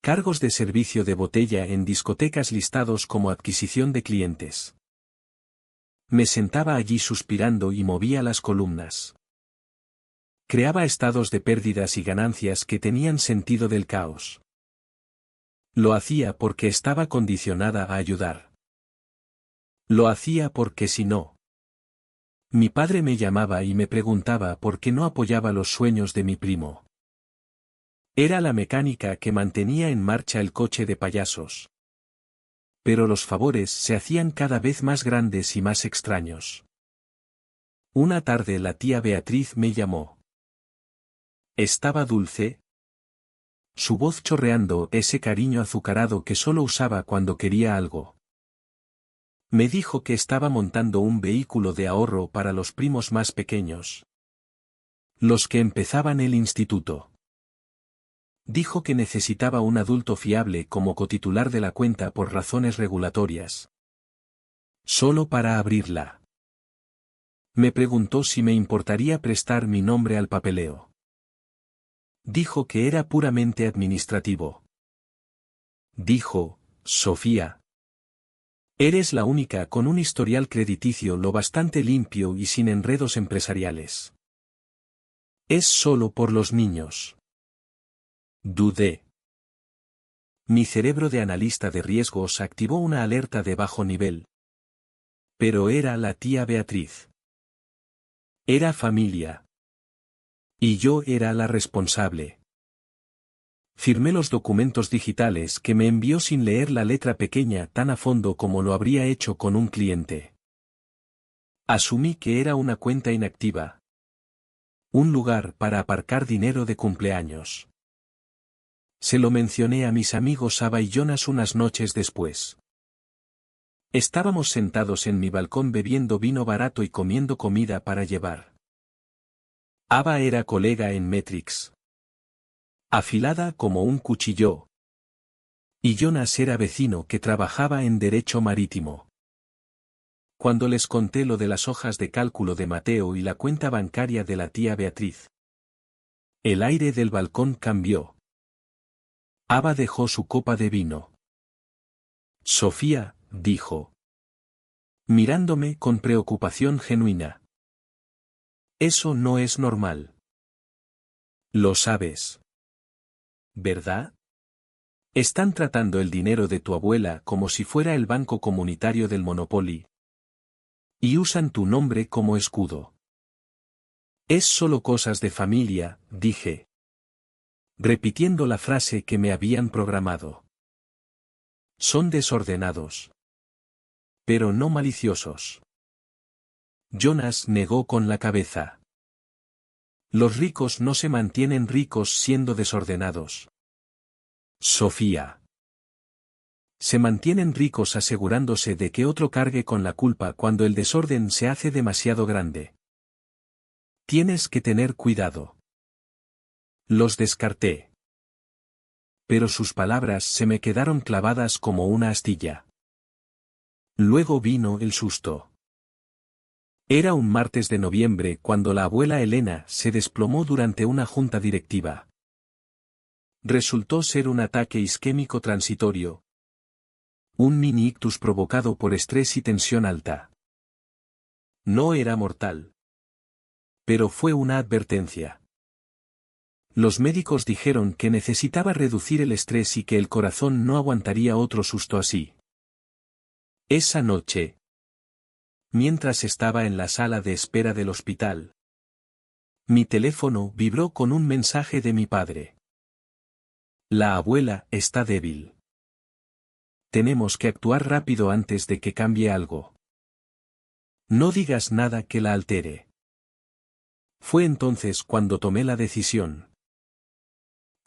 Cargos de servicio de botella en discotecas listados como adquisición de clientes. Me sentaba allí suspirando y movía las columnas. Creaba estados de pérdidas y ganancias que tenían sentido del caos. Lo hacía porque estaba condicionada a ayudar. Lo hacía porque si no. Mi padre me llamaba y me preguntaba por qué no apoyaba los sueños de mi primo. Era la mecánica que mantenía en marcha el coche de payasos. Pero los favores se hacían cada vez más grandes y más extraños. Una tarde la tía Beatriz me llamó. Estaba dulce, su voz chorreando ese cariño azucarado que solo usaba cuando quería algo. Me dijo que estaba montando un vehículo de ahorro para los primos más pequeños. Los que empezaban el instituto. Dijo que necesitaba un adulto fiable como cotitular de la cuenta por razones regulatorias. Solo para abrirla. Me preguntó si me importaría prestar mi nombre al papeleo. Dijo que era puramente administrativo. Dijo, Sofía. Eres la única con un historial crediticio lo bastante limpio y sin enredos empresariales. Es solo por los niños. Dudé. Mi cerebro de analista de riesgos activó una alerta de bajo nivel. Pero era la tía Beatriz. Era familia. Y yo era la responsable. Firmé los documentos digitales que me envió sin leer la letra pequeña tan a fondo como lo habría hecho con un cliente. Asumí que era una cuenta inactiva. Un lugar para aparcar dinero de cumpleaños. Se lo mencioné a mis amigos Ava y Jonas unas noches después. Estábamos sentados en mi balcón bebiendo vino barato y comiendo comida para llevar. Ava era colega en Metrix. Afilada como un cuchillo. Y Jonas era vecino que trabajaba en derecho marítimo. Cuando les conté lo de las hojas de cálculo de Mateo y la cuenta bancaria de la tía Beatriz, el aire del balcón cambió. Ava dejó su copa de vino. Sofía, dijo, mirándome con preocupación genuina. Eso no es normal. Lo sabes. ¿Verdad? Están tratando el dinero de tu abuela como si fuera el banco comunitario del Monopoly. Y usan tu nombre como escudo. Es solo cosas de familia, dije, repitiendo la frase que me habían programado. Son desordenados. Pero no maliciosos. Jonas negó con la cabeza. Los ricos no se mantienen ricos siendo desordenados. Sofía. Se mantienen ricos asegurándose de que otro cargue con la culpa cuando el desorden se hace demasiado grande. Tienes que tener cuidado. Los descarté. Pero sus palabras se me quedaron clavadas como una astilla. Luego vino el susto. Era un martes de noviembre cuando la abuela Elena se desplomó durante una junta directiva. Resultó ser un ataque isquémico transitorio. Un mini ictus provocado por estrés y tensión alta. No era mortal. Pero fue una advertencia. Los médicos dijeron que necesitaba reducir el estrés y que el corazón no aguantaría otro susto así. Esa noche, mientras estaba en la sala de espera del hospital, mi teléfono vibró con un mensaje de mi padre. La abuela está débil. Tenemos que actuar rápido antes de que cambie algo. No digas nada que la altere. Fue entonces cuando tomé la decisión.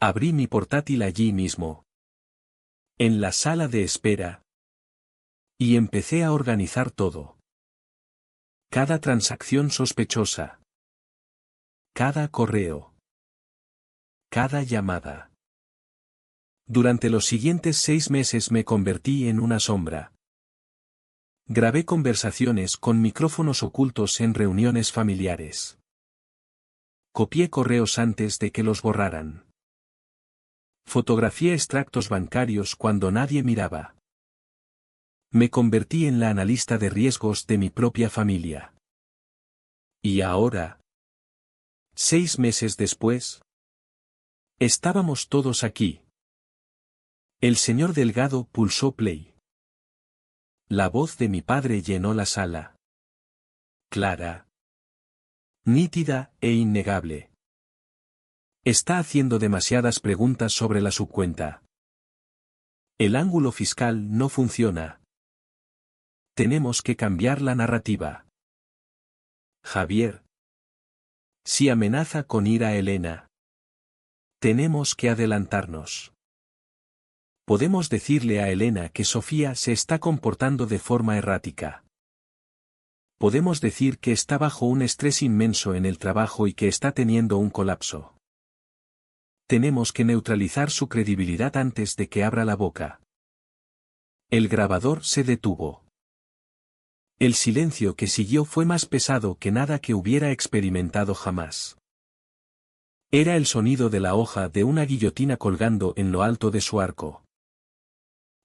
Abrí mi portátil allí mismo, en la sala de espera, y empecé a organizar todo. Cada transacción sospechosa. Cada correo. Cada llamada. Durante los siguientes 6 meses me convertí en una sombra. Grabé conversaciones con micrófonos ocultos en reuniones familiares. Copié correos antes de que los borraran. Fotografié extractos bancarios cuando nadie miraba. Me convertí en la analista de riesgos de mi propia familia. Y ahora, 6 meses después, estábamos todos aquí. El señor Delgado pulsó play. La voz de mi padre llenó la sala. Clara. Nítida e innegable. Está haciendo demasiadas preguntas sobre la subcuenta. El ángulo fiscal no funciona. Tenemos que cambiar la narrativa. Javier. Si amenaza con ir a Elena. Tenemos que adelantarnos. Podemos decirle a Elena que Sofía se está comportando de forma errática. Podemos decir que está bajo un estrés inmenso en el trabajo y que está teniendo un colapso. Tenemos que neutralizar su credibilidad antes de que abra la boca. El grabador se detuvo. El silencio que siguió fue más pesado que nada que hubiera experimentado jamás. Era el sonido de la hoja de una guillotina colgando en lo alto de su arco.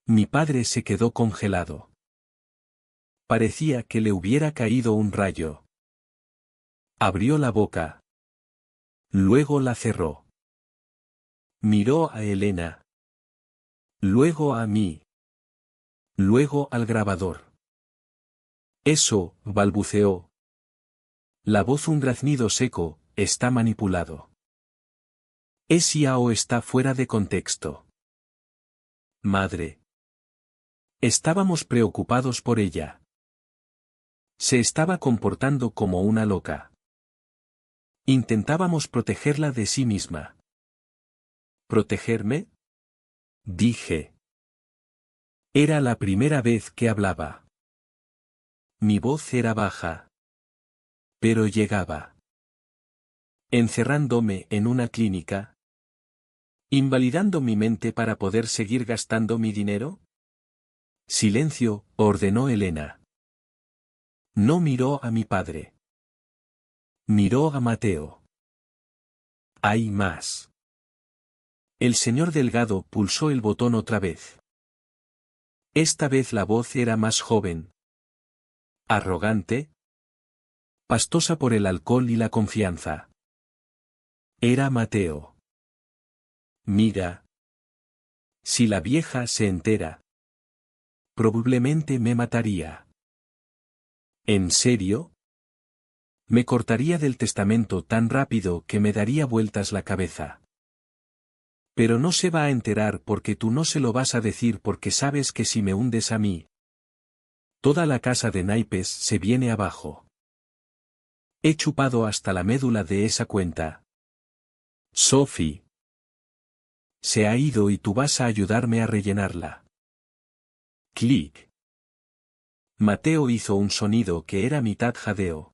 Mi padre se quedó congelado. Parecía que le hubiera caído un rayo. Abrió la boca. Luego la cerró. Miró a Elena. Luego a mí. Luego al grabador. Eso, balbuceó. La voz un graznido seco, está manipulado. Es IA o está fuera de contexto. Madre. Estábamos preocupados por ella. Se estaba comportando como una loca. Intentábamos protegerla de sí misma. ¿Protegerme? Dije. Era la primera vez que hablaba. Mi voz era baja. Pero llegaba. Encerrándome en una clínica. ¿Invalidando mi mente para poder seguir gastando mi dinero? Silencio, ordenó Elena. No miró a mi padre. Miró a Mateo. Hay más. El señor Delgado pulsó el botón otra vez. Esta vez la voz era más joven. Arrogante. Pastosa por el alcohol y la confianza. Era Mateo. Mira. Si la vieja se entera. Probablemente me mataría. ¿En serio? Me cortaría del testamento tan rápido que me daría vueltas la cabeza. Pero no se va a enterar porque tú no se lo vas a decir porque sabes que si me hundes a mí, toda la casa de naipes se viene abajo. He chupado hasta la médula de esa cuenta. Sophie. Se ha ido y tú vas a ayudarme a rellenarla. Clic. Mateo hizo un sonido que era mitad jadeo,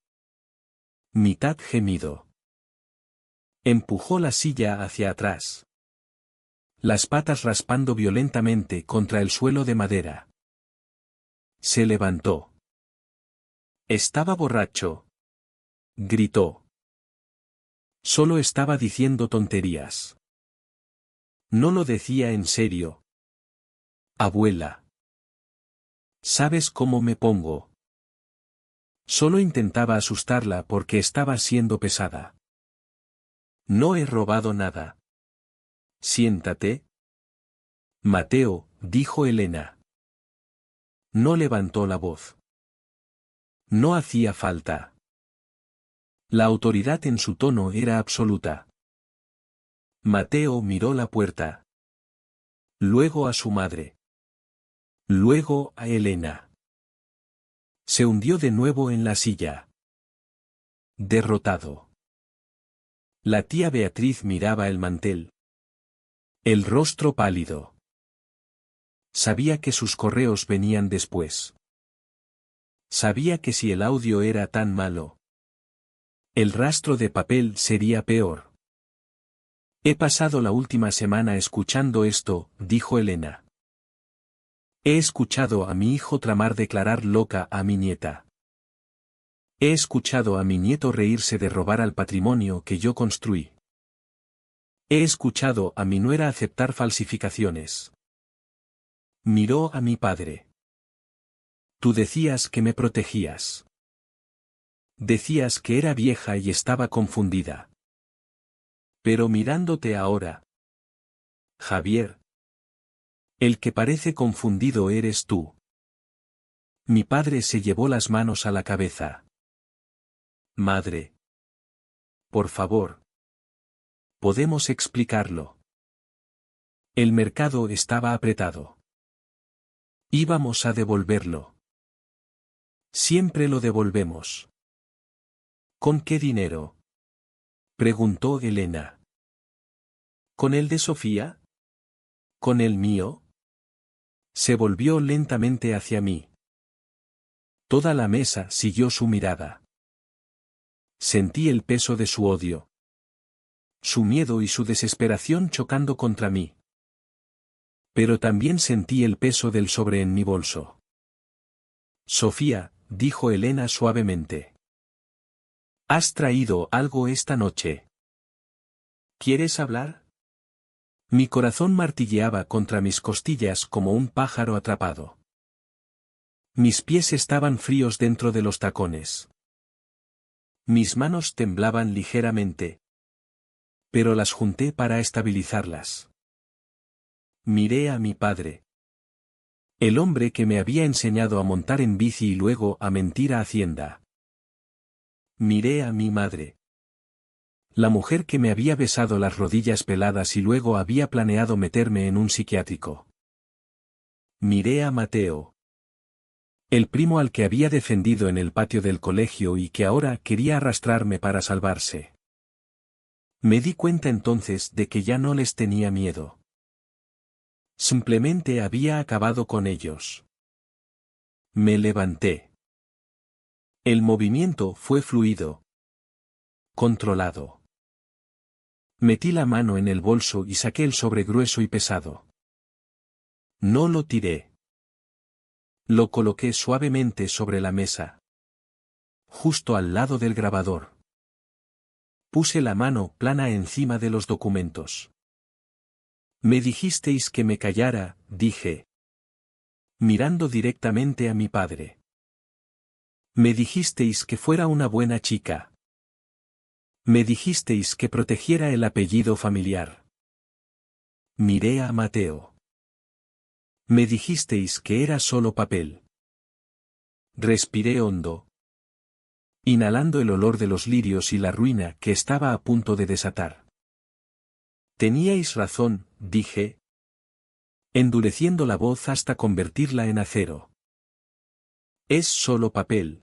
mitad gemido. Empujó la silla hacia atrás, las patas raspando violentamente contra el suelo de madera. Se levantó. Estaba borracho. Gritó. Solo estaba diciendo tonterías. No lo decía en serio. Abuela. ¿Sabes cómo me pongo? Solo intentaba asustarla porque estaba siendo pesada. No he robado nada. Siéntate. Mateo, dijo Elena. No levantó la voz. No hacía falta. La autoridad en su tono era absoluta. Mateo miró la puerta. Luego a su madre. Luego a Elena. Se hundió de nuevo en la silla. Derrotado. La tía Beatriz miraba el mantel. El rostro pálido. Sabía que sus correos venían después. Sabía que si el audio era tan malo, el rastro de papel sería peor. He pasado la última semana escuchando esto, dijo Elena. He escuchado a mi hijo tramar declarar loca a mi nieta. He escuchado a mi nieto reírse de robar al patrimonio que yo construí. He escuchado a mi nuera aceptar falsificaciones. Miró a mi padre. Tú decías que me protegías. Decías que era vieja y estaba confundida. Pero mirándote ahora. Javier. El que parece confundido eres tú. Mi padre se llevó las manos a la cabeza. Madre. Por favor. Podemos explicarlo. El mercado estaba apretado. Íbamos a devolverlo. Siempre lo devolvemos. ¿Con qué dinero? Preguntó Elena. ¿Con el de Sofía? ¿Con el mío? Se volvió lentamente hacia mí. Toda la mesa siguió su mirada. Sentí el peso de su odio. Su miedo y su desesperación chocando contra mí. Pero también sentí el peso del sobre en mi bolso. Sofía, dijo Elena suavemente. ¿Has traído algo esta noche? ¿Quieres hablar? Mi corazón martilleaba contra mis costillas como un pájaro atrapado. Mis pies estaban fríos dentro de los tacones. Mis manos temblaban ligeramente. Pero las junté para estabilizarlas. Miré a mi padre. El hombre que me había enseñado a montar en bici y luego a mentir a Hacienda. Miré a mi madre. La mujer que me había besado las rodillas peladas y luego había planeado meterme en un psiquiátrico. Miré a Mateo. El primo al que había defendido en el patio del colegio y que ahora quería arrastrarme para salvarse. Me di cuenta entonces de que ya no les tenía miedo. Simplemente había acabado con ellos. Me levanté. El movimiento fue fluido. Controlado. Metí la mano en el bolso y saqué el sobre grueso y pesado. No lo tiré. Lo coloqué suavemente sobre la mesa. Justo al lado del grabador. Puse la mano plana encima de los documentos. Me dijisteis que me callara, dije. Mirando directamente a mi padre. Me dijisteis que fuera una buena chica. Me dijisteis que protegiera el apellido familiar. Miré a Mateo. Me dijisteis que era solo papel. Respiré hondo. inhalando el olor de los lirios y la ruina que estaba a punto de desatar. Teníais razón, dije, endureciendo la voz hasta convertirla en acero. Es solo papel.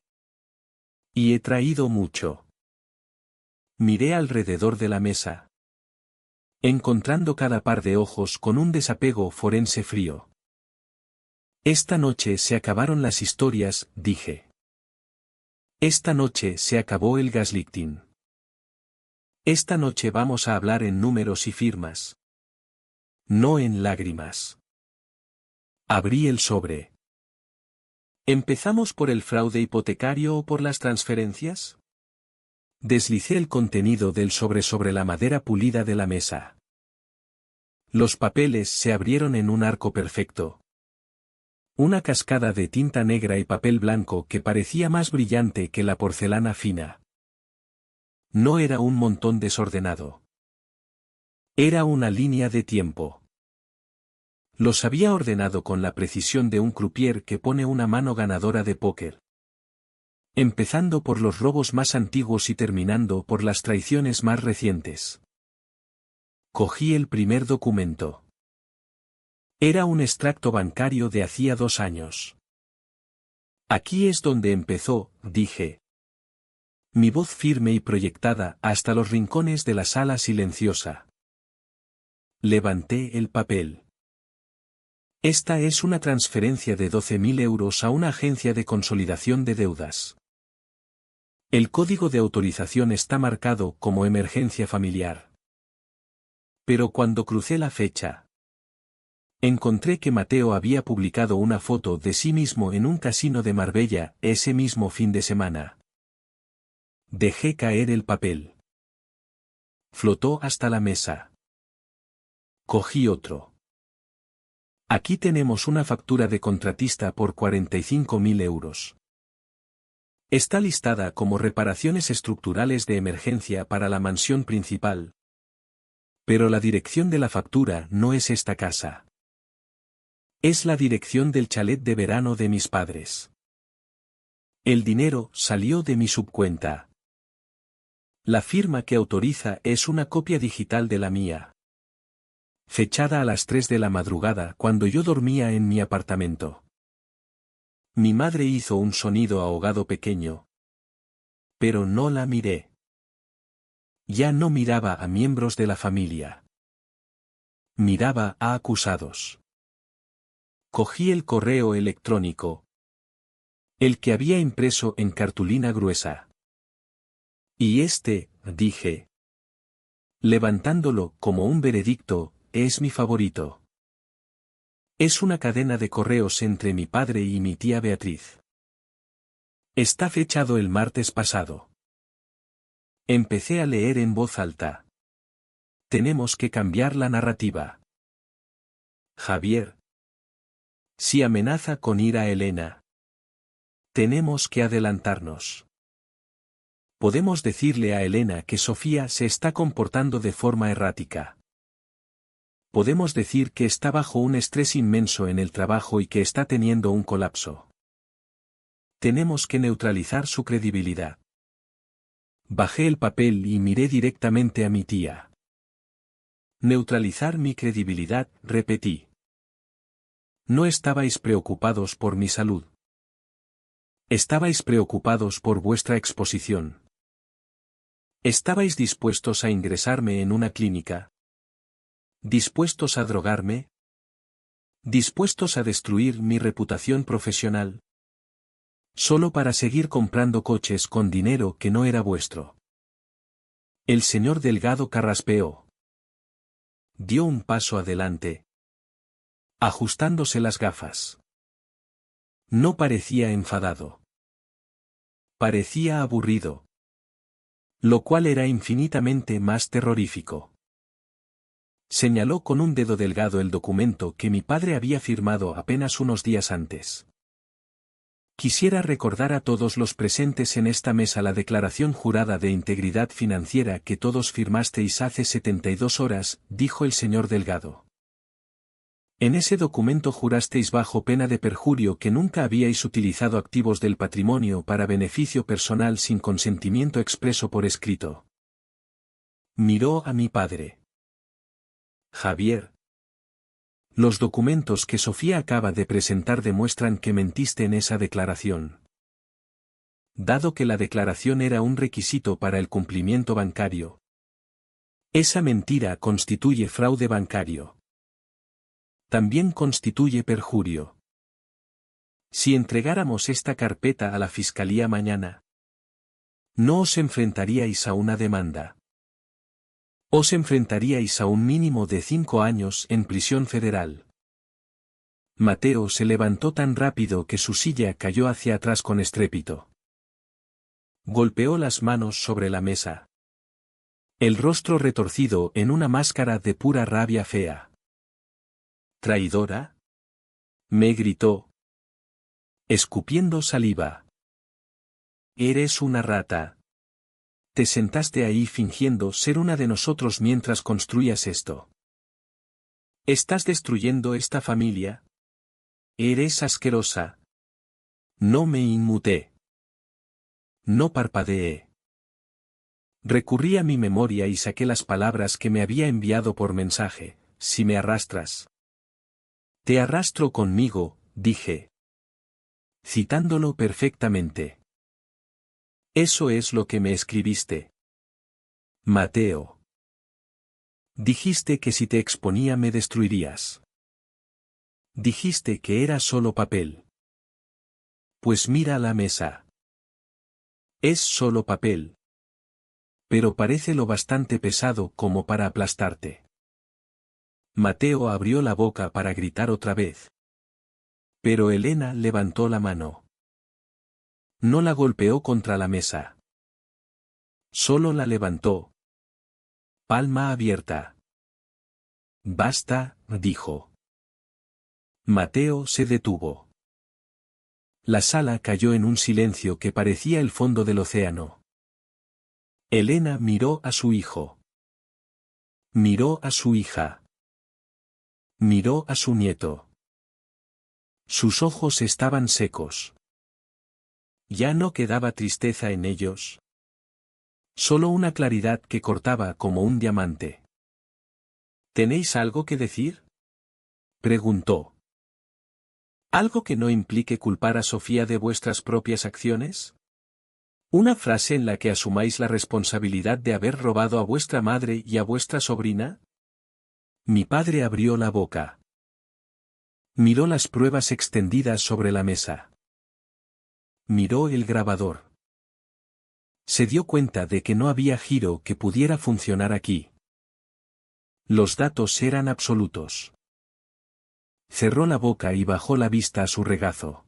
Y he traído mucho. Miré alrededor de la mesa, encontrando cada par de ojos con un desapego forense frío. Esta noche se acabaron las historias, dije. Esta noche se acabó el gaslighting. Esta noche vamos a hablar en números y firmas. No en lágrimas. Abrí el sobre. ¿Empezamos por el fraude hipotecario o por las transferencias? Deslicé el contenido del sobre la madera pulida de la mesa. Los papeles se abrieron en un arco perfecto. Una cascada de tinta negra y papel blanco que parecía más brillante que la porcelana fina. No era un montón desordenado. Era una línea de tiempo. Los había ordenado con la precisión de un croupier que pone una mano ganadora de póker. Empezando por los robos más antiguos y terminando por las traiciones más recientes. Cogí el primer documento. Era un extracto bancario de hacía 2 años. Aquí es donde empezó, dije. Mi voz firme y proyectada hasta los rincones de la sala silenciosa. Levanté el papel. Esta es una transferencia de 12.000 euros a una agencia de consolidación de deudas. El código de autorización está marcado como emergencia familiar. Pero cuando crucé la fecha, encontré que Mateo había publicado una foto de sí mismo en un casino de Marbella ese mismo fin de semana. Dejé caer el papel. Flotó hasta la mesa. Cogí otro. Aquí tenemos una factura de contratista por 45.000 euros. Está listada como reparaciones estructurales de emergencia para la mansión principal. Pero la dirección de la factura no es esta casa. Es la dirección del chalet de verano de mis padres. El dinero salió de mi subcuenta. La firma que autoriza es una copia digital de la mía. Fechada a las 3 de la madrugada cuando yo dormía en mi apartamento. Mi madre hizo un sonido ahogado pequeño. Pero no la miré. Ya no miraba a miembros de la familia. Miraba a acusados. Cogí el correo electrónico. El que había impreso en cartulina gruesa. Y dije. Levantándolo como un veredicto, es mi favorito. Es una cadena de correos entre mi padre y mi tía Beatriz. Está fechado el martes pasado. Empecé a leer en voz alta. Tenemos que cambiar la narrativa. Javier. Si amenaza con ir a Elena. Tenemos que adelantarnos. Podemos decirle a Elena que Sofía se está comportando de forma errática. Podemos decir que está bajo un estrés inmenso en el trabajo y que está teniendo un colapso. Tenemos que neutralizar su credibilidad. Bajé el papel y miré directamente a mi tía. Neutralizar mi credibilidad, repetí. No estabais preocupados por mi salud. Estabais preocupados por vuestra exposición. ¿Estabais dispuestos a ingresarme en una clínica? ¿Dispuestos a drogarme? ¿Dispuestos a destruir mi reputación profesional? Solo para seguir comprando coches con dinero que no era vuestro. El señor Delgado carraspeó. Dio un paso adelante, ajustándose las gafas. No parecía enfadado. Parecía aburrido. Lo cual era infinitamente más terrorífico. Señaló con un dedo delgado el documento que mi padre había firmado apenas unos días antes. Quisiera recordar a todos los presentes en esta mesa la declaración jurada de integridad financiera que todos firmasteis hace 72 horas, dijo el señor Delgado. En ese documento jurasteis bajo pena de perjurio que nunca habíais utilizado activos del patrimonio para beneficio personal sin consentimiento expreso por escrito. Miró a mi padre. Javier. Los documentos que Sofía acaba de presentar demuestran que mentiste en esa declaración. Dado que la declaración era un requisito para el cumplimiento bancario. Esa mentira constituye fraude bancario. También constituye perjurio. Si entregáramos esta carpeta a la Fiscalía mañana, no os enfrentaríais a una demanda. Os enfrentaríais a un mínimo de 5 años en prisión federal. Mateo se levantó tan rápido que su silla cayó hacia atrás con estrépito. Golpeó las manos sobre la mesa. El rostro retorcido en una máscara de pura rabia fea. ¿Traidora? Me gritó. Escupiendo saliva. Eres una rata. Te sentaste ahí fingiendo ser una de nosotros mientras construías esto. ¿Estás destruyendo esta familia? Eres asquerosa. No me inmuté. No parpadeé. Recurrí a mi memoria y saqué las palabras que me había enviado por mensaje. Si me arrastras. Te arrastro conmigo, dije. Citándolo perfectamente. Eso es lo que me escribiste. Mateo. Dijiste que si te exponía me destruirías. Dijiste que era solo papel. Pues mira la mesa. Es solo papel. Pero parece lo bastante pesado como para aplastarte. Mateo abrió la boca para gritar otra vez. Pero Elena levantó la mano. No la golpeó contra la mesa. Solo la levantó. Palma abierta. Basta, dijo. Mateo se detuvo. La sala cayó en un silencio que parecía el fondo del océano. Elena miró a su hijo. Miró a su hija. Miró a su nieto. Sus ojos estaban secos. Ya no quedaba tristeza en ellos. Solo una claridad que cortaba como un diamante. ¿Tenéis algo que decir? Preguntó. ¿Algo que no implique culpar a Sofía de vuestras propias acciones? ¿Una frase en la que asumáis la responsabilidad de haber robado a vuestra madre y a vuestra sobrina? Mi padre abrió la boca. Miró las pruebas extendidas sobre la mesa. Miró el grabador. Se dio cuenta de que no había giro que pudiera funcionar aquí. Los datos eran absolutos. Cerró la boca y bajó la vista a su regazo.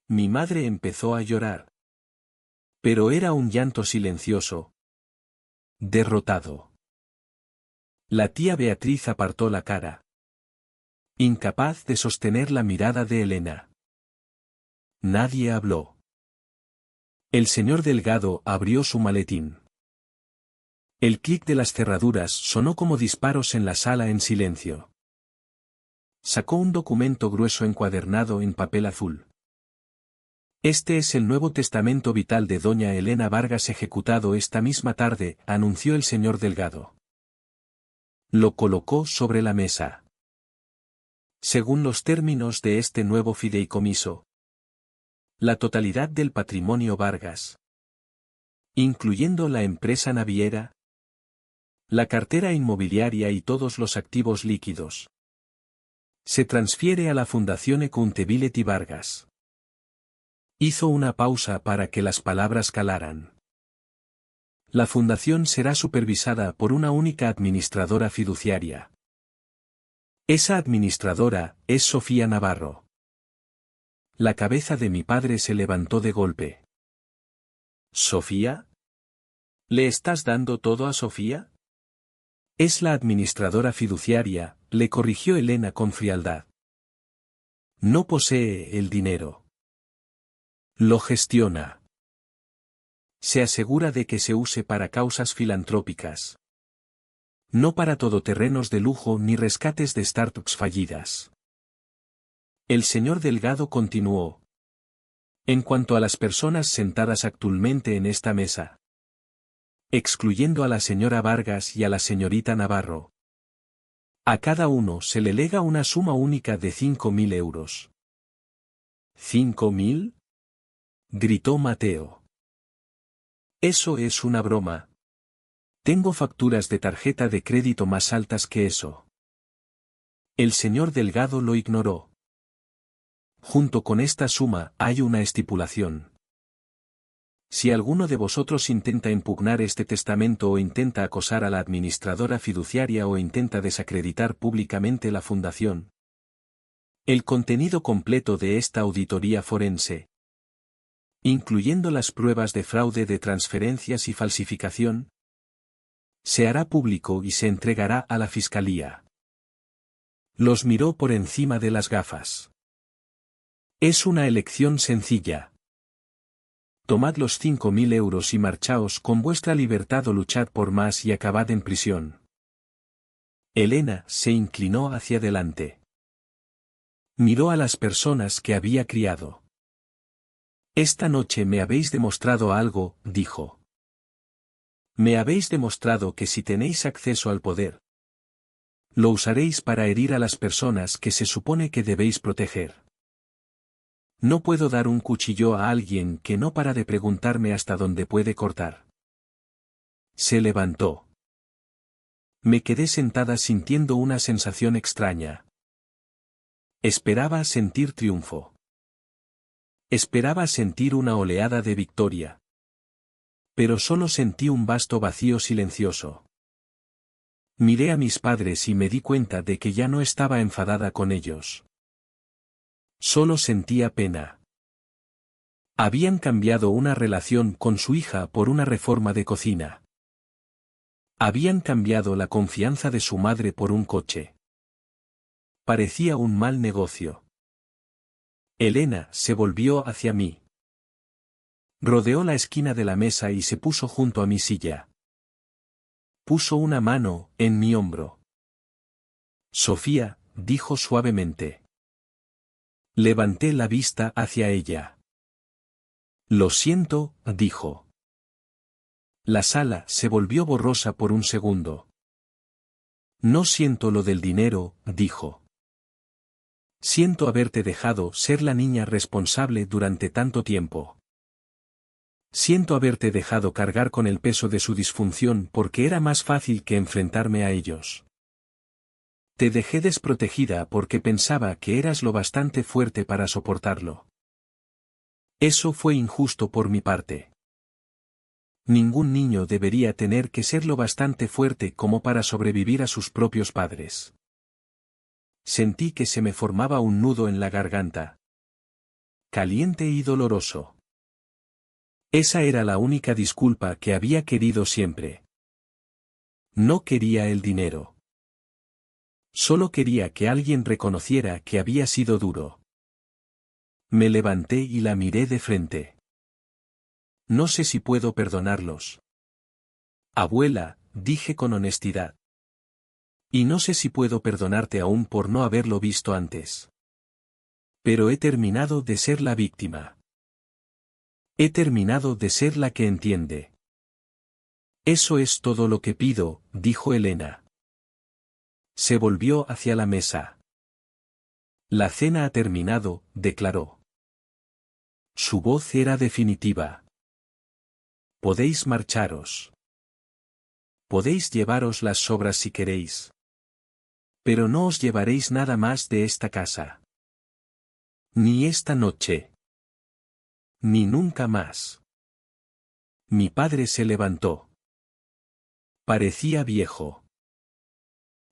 Mi madre empezó a llorar. Pero era un llanto silencioso. Derrotado. La tía Beatriz apartó la cara. Incapaz de sostener la mirada de Elena. Nadie habló. El señor Delgado abrió su maletín. El clic de las cerraduras sonó como disparos en la sala en silencio. Sacó un documento grueso encuadernado en papel azul. Este es el nuevo testamento vital de doña Elena Vargas ejecutado esta misma tarde, anunció el señor Delgado. Lo colocó sobre la mesa. Según los términos de este nuevo fideicomiso, la totalidad del patrimonio Vargas, incluyendo la empresa naviera, la cartera inmobiliaria y todos los activos líquidos, se transfiere a la Fundación Accountability Vargas. Hizo una pausa para que las palabras calaran. La fundación será supervisada por una única administradora fiduciaria. Esa administradora es Sofía Navarro. La cabeza de mi padre se levantó de golpe. ¿Sofía? ¿Le estás dando todo a Sofía? Es la administradora fiduciaria, le corrigió Elena con frialdad. No posee el dinero. Lo gestiona. Se asegura de que se use para causas filantrópicas. No para todoterrenos de lujo ni rescates de startups fallidas. El señor Delgado continuó. En cuanto a las personas sentadas actualmente en esta mesa, excluyendo a la señora Vargas y a la señorita Navarro, a cada uno se le lega una suma única de 5.000 euros. ¿5.000? Gritó Mateo. Eso es una broma. Tengo facturas de tarjeta de crédito más altas que eso. El señor Delgado lo ignoró. Junto con esta suma hay una estipulación. Si alguno de vosotros intenta impugnar este testamento o intenta acosar a la administradora fiduciaria o intenta desacreditar públicamente la fundación, el contenido completo de esta auditoría forense, incluyendo las pruebas de fraude de transferencias y falsificación, se hará público y se entregará a la Fiscalía. Los miró por encima de las gafas. Es una elección sencilla. Tomad los 5.000 euros y marchaos con vuestra libertad o luchad por más y acabad en prisión. Elena se inclinó hacia adelante. Miró a las personas que había criado. Esta noche me habéis demostrado algo, dijo. Me habéis demostrado que si tenéis acceso al poder, lo usaréis para herir a las personas que se supone que debéis proteger. No puedo dar un cuchillo a alguien que no para de preguntarme hasta dónde puede cortar. Se levantó. Me quedé sentada sintiendo una sensación extraña. Esperaba sentir triunfo. Esperaba sentir una oleada de victoria. Pero solo sentí un vasto vacío silencioso. Miré a mis padres y me di cuenta de que ya no estaba enfadada con ellos. Solo sentía pena. Habían cambiado una relación con su hija por una reforma de cocina. Habían cambiado la confianza de su madre por un coche. Parecía un mal negocio. Elena se volvió hacia mí. Rodeó la esquina de la mesa y se puso junto a mi silla. Puso una mano en mi hombro. Sofía, dijo suavemente. Levanté la vista hacia ella. Lo siento, dijo. La sala se volvió borrosa por un segundo. No siento lo del dinero, dijo. Siento haberte dejado ser la niña responsable durante tanto tiempo. Siento haberte dejado cargar con el peso de su disfunción porque era más fácil que enfrentarme a ellos. Te dejé desprotegida porque pensaba que eras lo bastante fuerte para soportarlo. Eso fue injusto por mi parte. Ningún niño debería tener que ser lo bastante fuerte como para sobrevivir a sus propios padres. Sentí que se me formaba un nudo en la garganta. Caliente y doloroso. Esa era la única disculpa que había querido siempre. No quería el dinero. Solo quería que alguien reconociera que había sido duro. Me levanté y la miré de frente. No sé si puedo perdonarlos. Abuela, dije con honestidad. Y no sé si puedo perdonarte aún por no haberlo visto antes. Pero he terminado de ser la víctima. He terminado de ser la que entiende. Eso es todo lo que pido, dijo Elena. Se volvió hacia la mesa. La cena ha terminado, declaró. Su voz era definitiva. Podéis marcharos. Podéis llevaros las sobras si queréis. Pero no os llevaréis nada más de esta casa. Ni esta noche. Ni nunca más. Mi padre se levantó. Parecía viejo.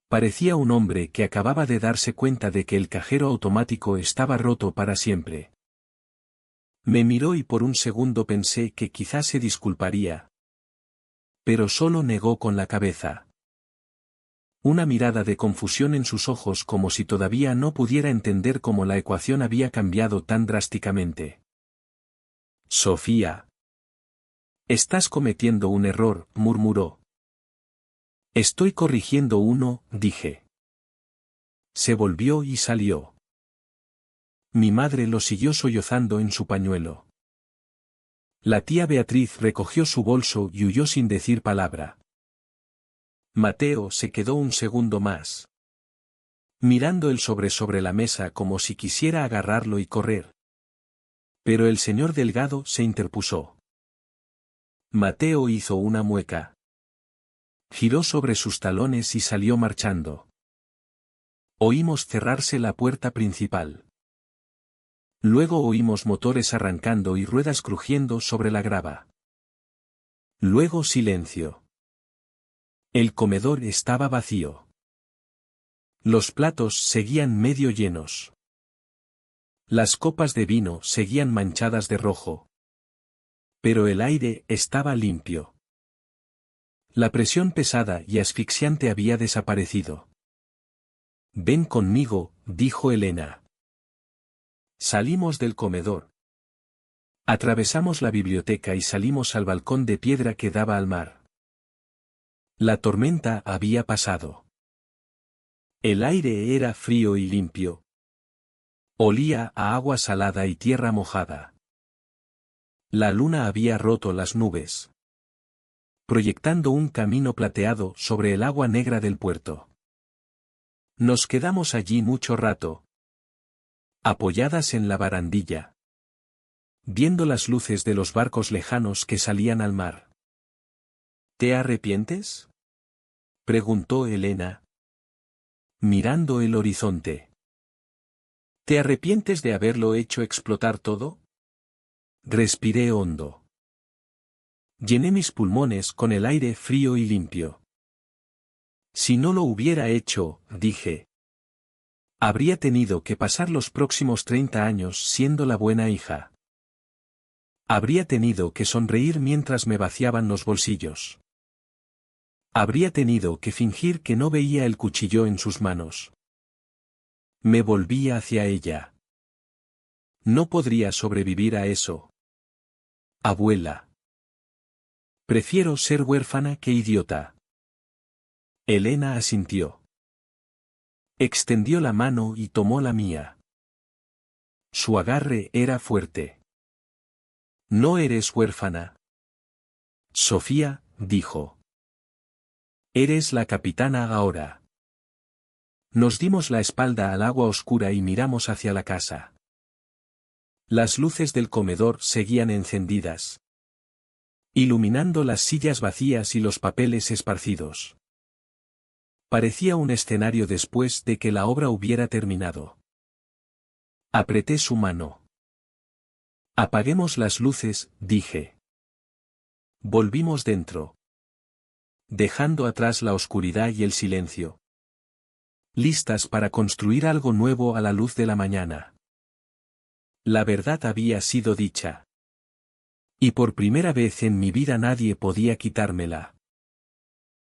Parecía un hombre que acababa de darse cuenta de que el cajero automático estaba roto para siempre. Me miró y por un segundo pensé que quizás se disculparía. Pero solo negó con la cabeza. Una mirada de confusión en sus ojos como si todavía no pudiera entender cómo la ecuación había cambiado tan drásticamente. Sofía. Estás cometiendo un error, murmuró. Estoy corrigiendo uno, dije. Se volvió y salió. Mi madre lo siguió sollozando en su pañuelo. La tía Beatriz recogió su bolso y huyó sin decir palabra. Mateo se quedó un segundo más, mirando el sobre la mesa como si quisiera agarrarlo y correr. Pero el señor Delgado se interpuso. Mateo hizo una mueca. Giró sobre sus talones y salió marchando. Oímos cerrarse la puerta principal. Luego oímos motores arrancando y ruedas crujiendo sobre la grava. Luego silencio. El comedor estaba vacío. Los platos seguían medio llenos. Las copas de vino seguían manchadas de rojo. Pero el aire estaba limpio. La presión pesada y asfixiante había desaparecido. Ven conmigo, dijo Elena. Salimos del comedor. Atravesamos la biblioteca y salimos al balcón de piedra que daba al mar. La tormenta había pasado. El aire era frío y limpio. Olía a agua salada y tierra mojada. La luna había roto las nubes, proyectando un camino plateado sobre el agua negra del puerto. Nos quedamos allí mucho rato, apoyadas en la barandilla, viendo las luces de los barcos lejanos que salían al mar. ¿Te arrepientes?, preguntó Elena, mirando el horizonte. ¿Te arrepientes de haberlo hecho explotar todo? Respiré hondo. Llené mis pulmones con el aire frío y limpio. Si no lo hubiera hecho, dije, habría tenido que pasar los próximos 30 años siendo la buena hija. Habría tenido que sonreír mientras me vaciaban los bolsillos. Habría tenido que fingir que no veía el cuchillo en sus manos. Me volví hacia ella. No podría sobrevivir a eso. Abuela. Prefiero ser huérfana que idiota. Elena asintió. Extendió la mano y tomó la mía. Su agarre era fuerte. No eres huérfana. Sofía, dijo. Eres la capitana ahora. Nos dimos la espalda al agua oscura y miramos hacia la casa. Las luces del comedor seguían encendidas, iluminando las sillas vacías y los papeles esparcidos. Parecía un escenario después de que la obra hubiera terminado. Apreté su mano. Apaguemos las luces, dije. Volvimos dentro, dejando atrás la oscuridad y el silencio, listas para construir algo nuevo a la luz de la mañana. La verdad había sido dicha. Y por primera vez en mi vida nadie podía quitármela.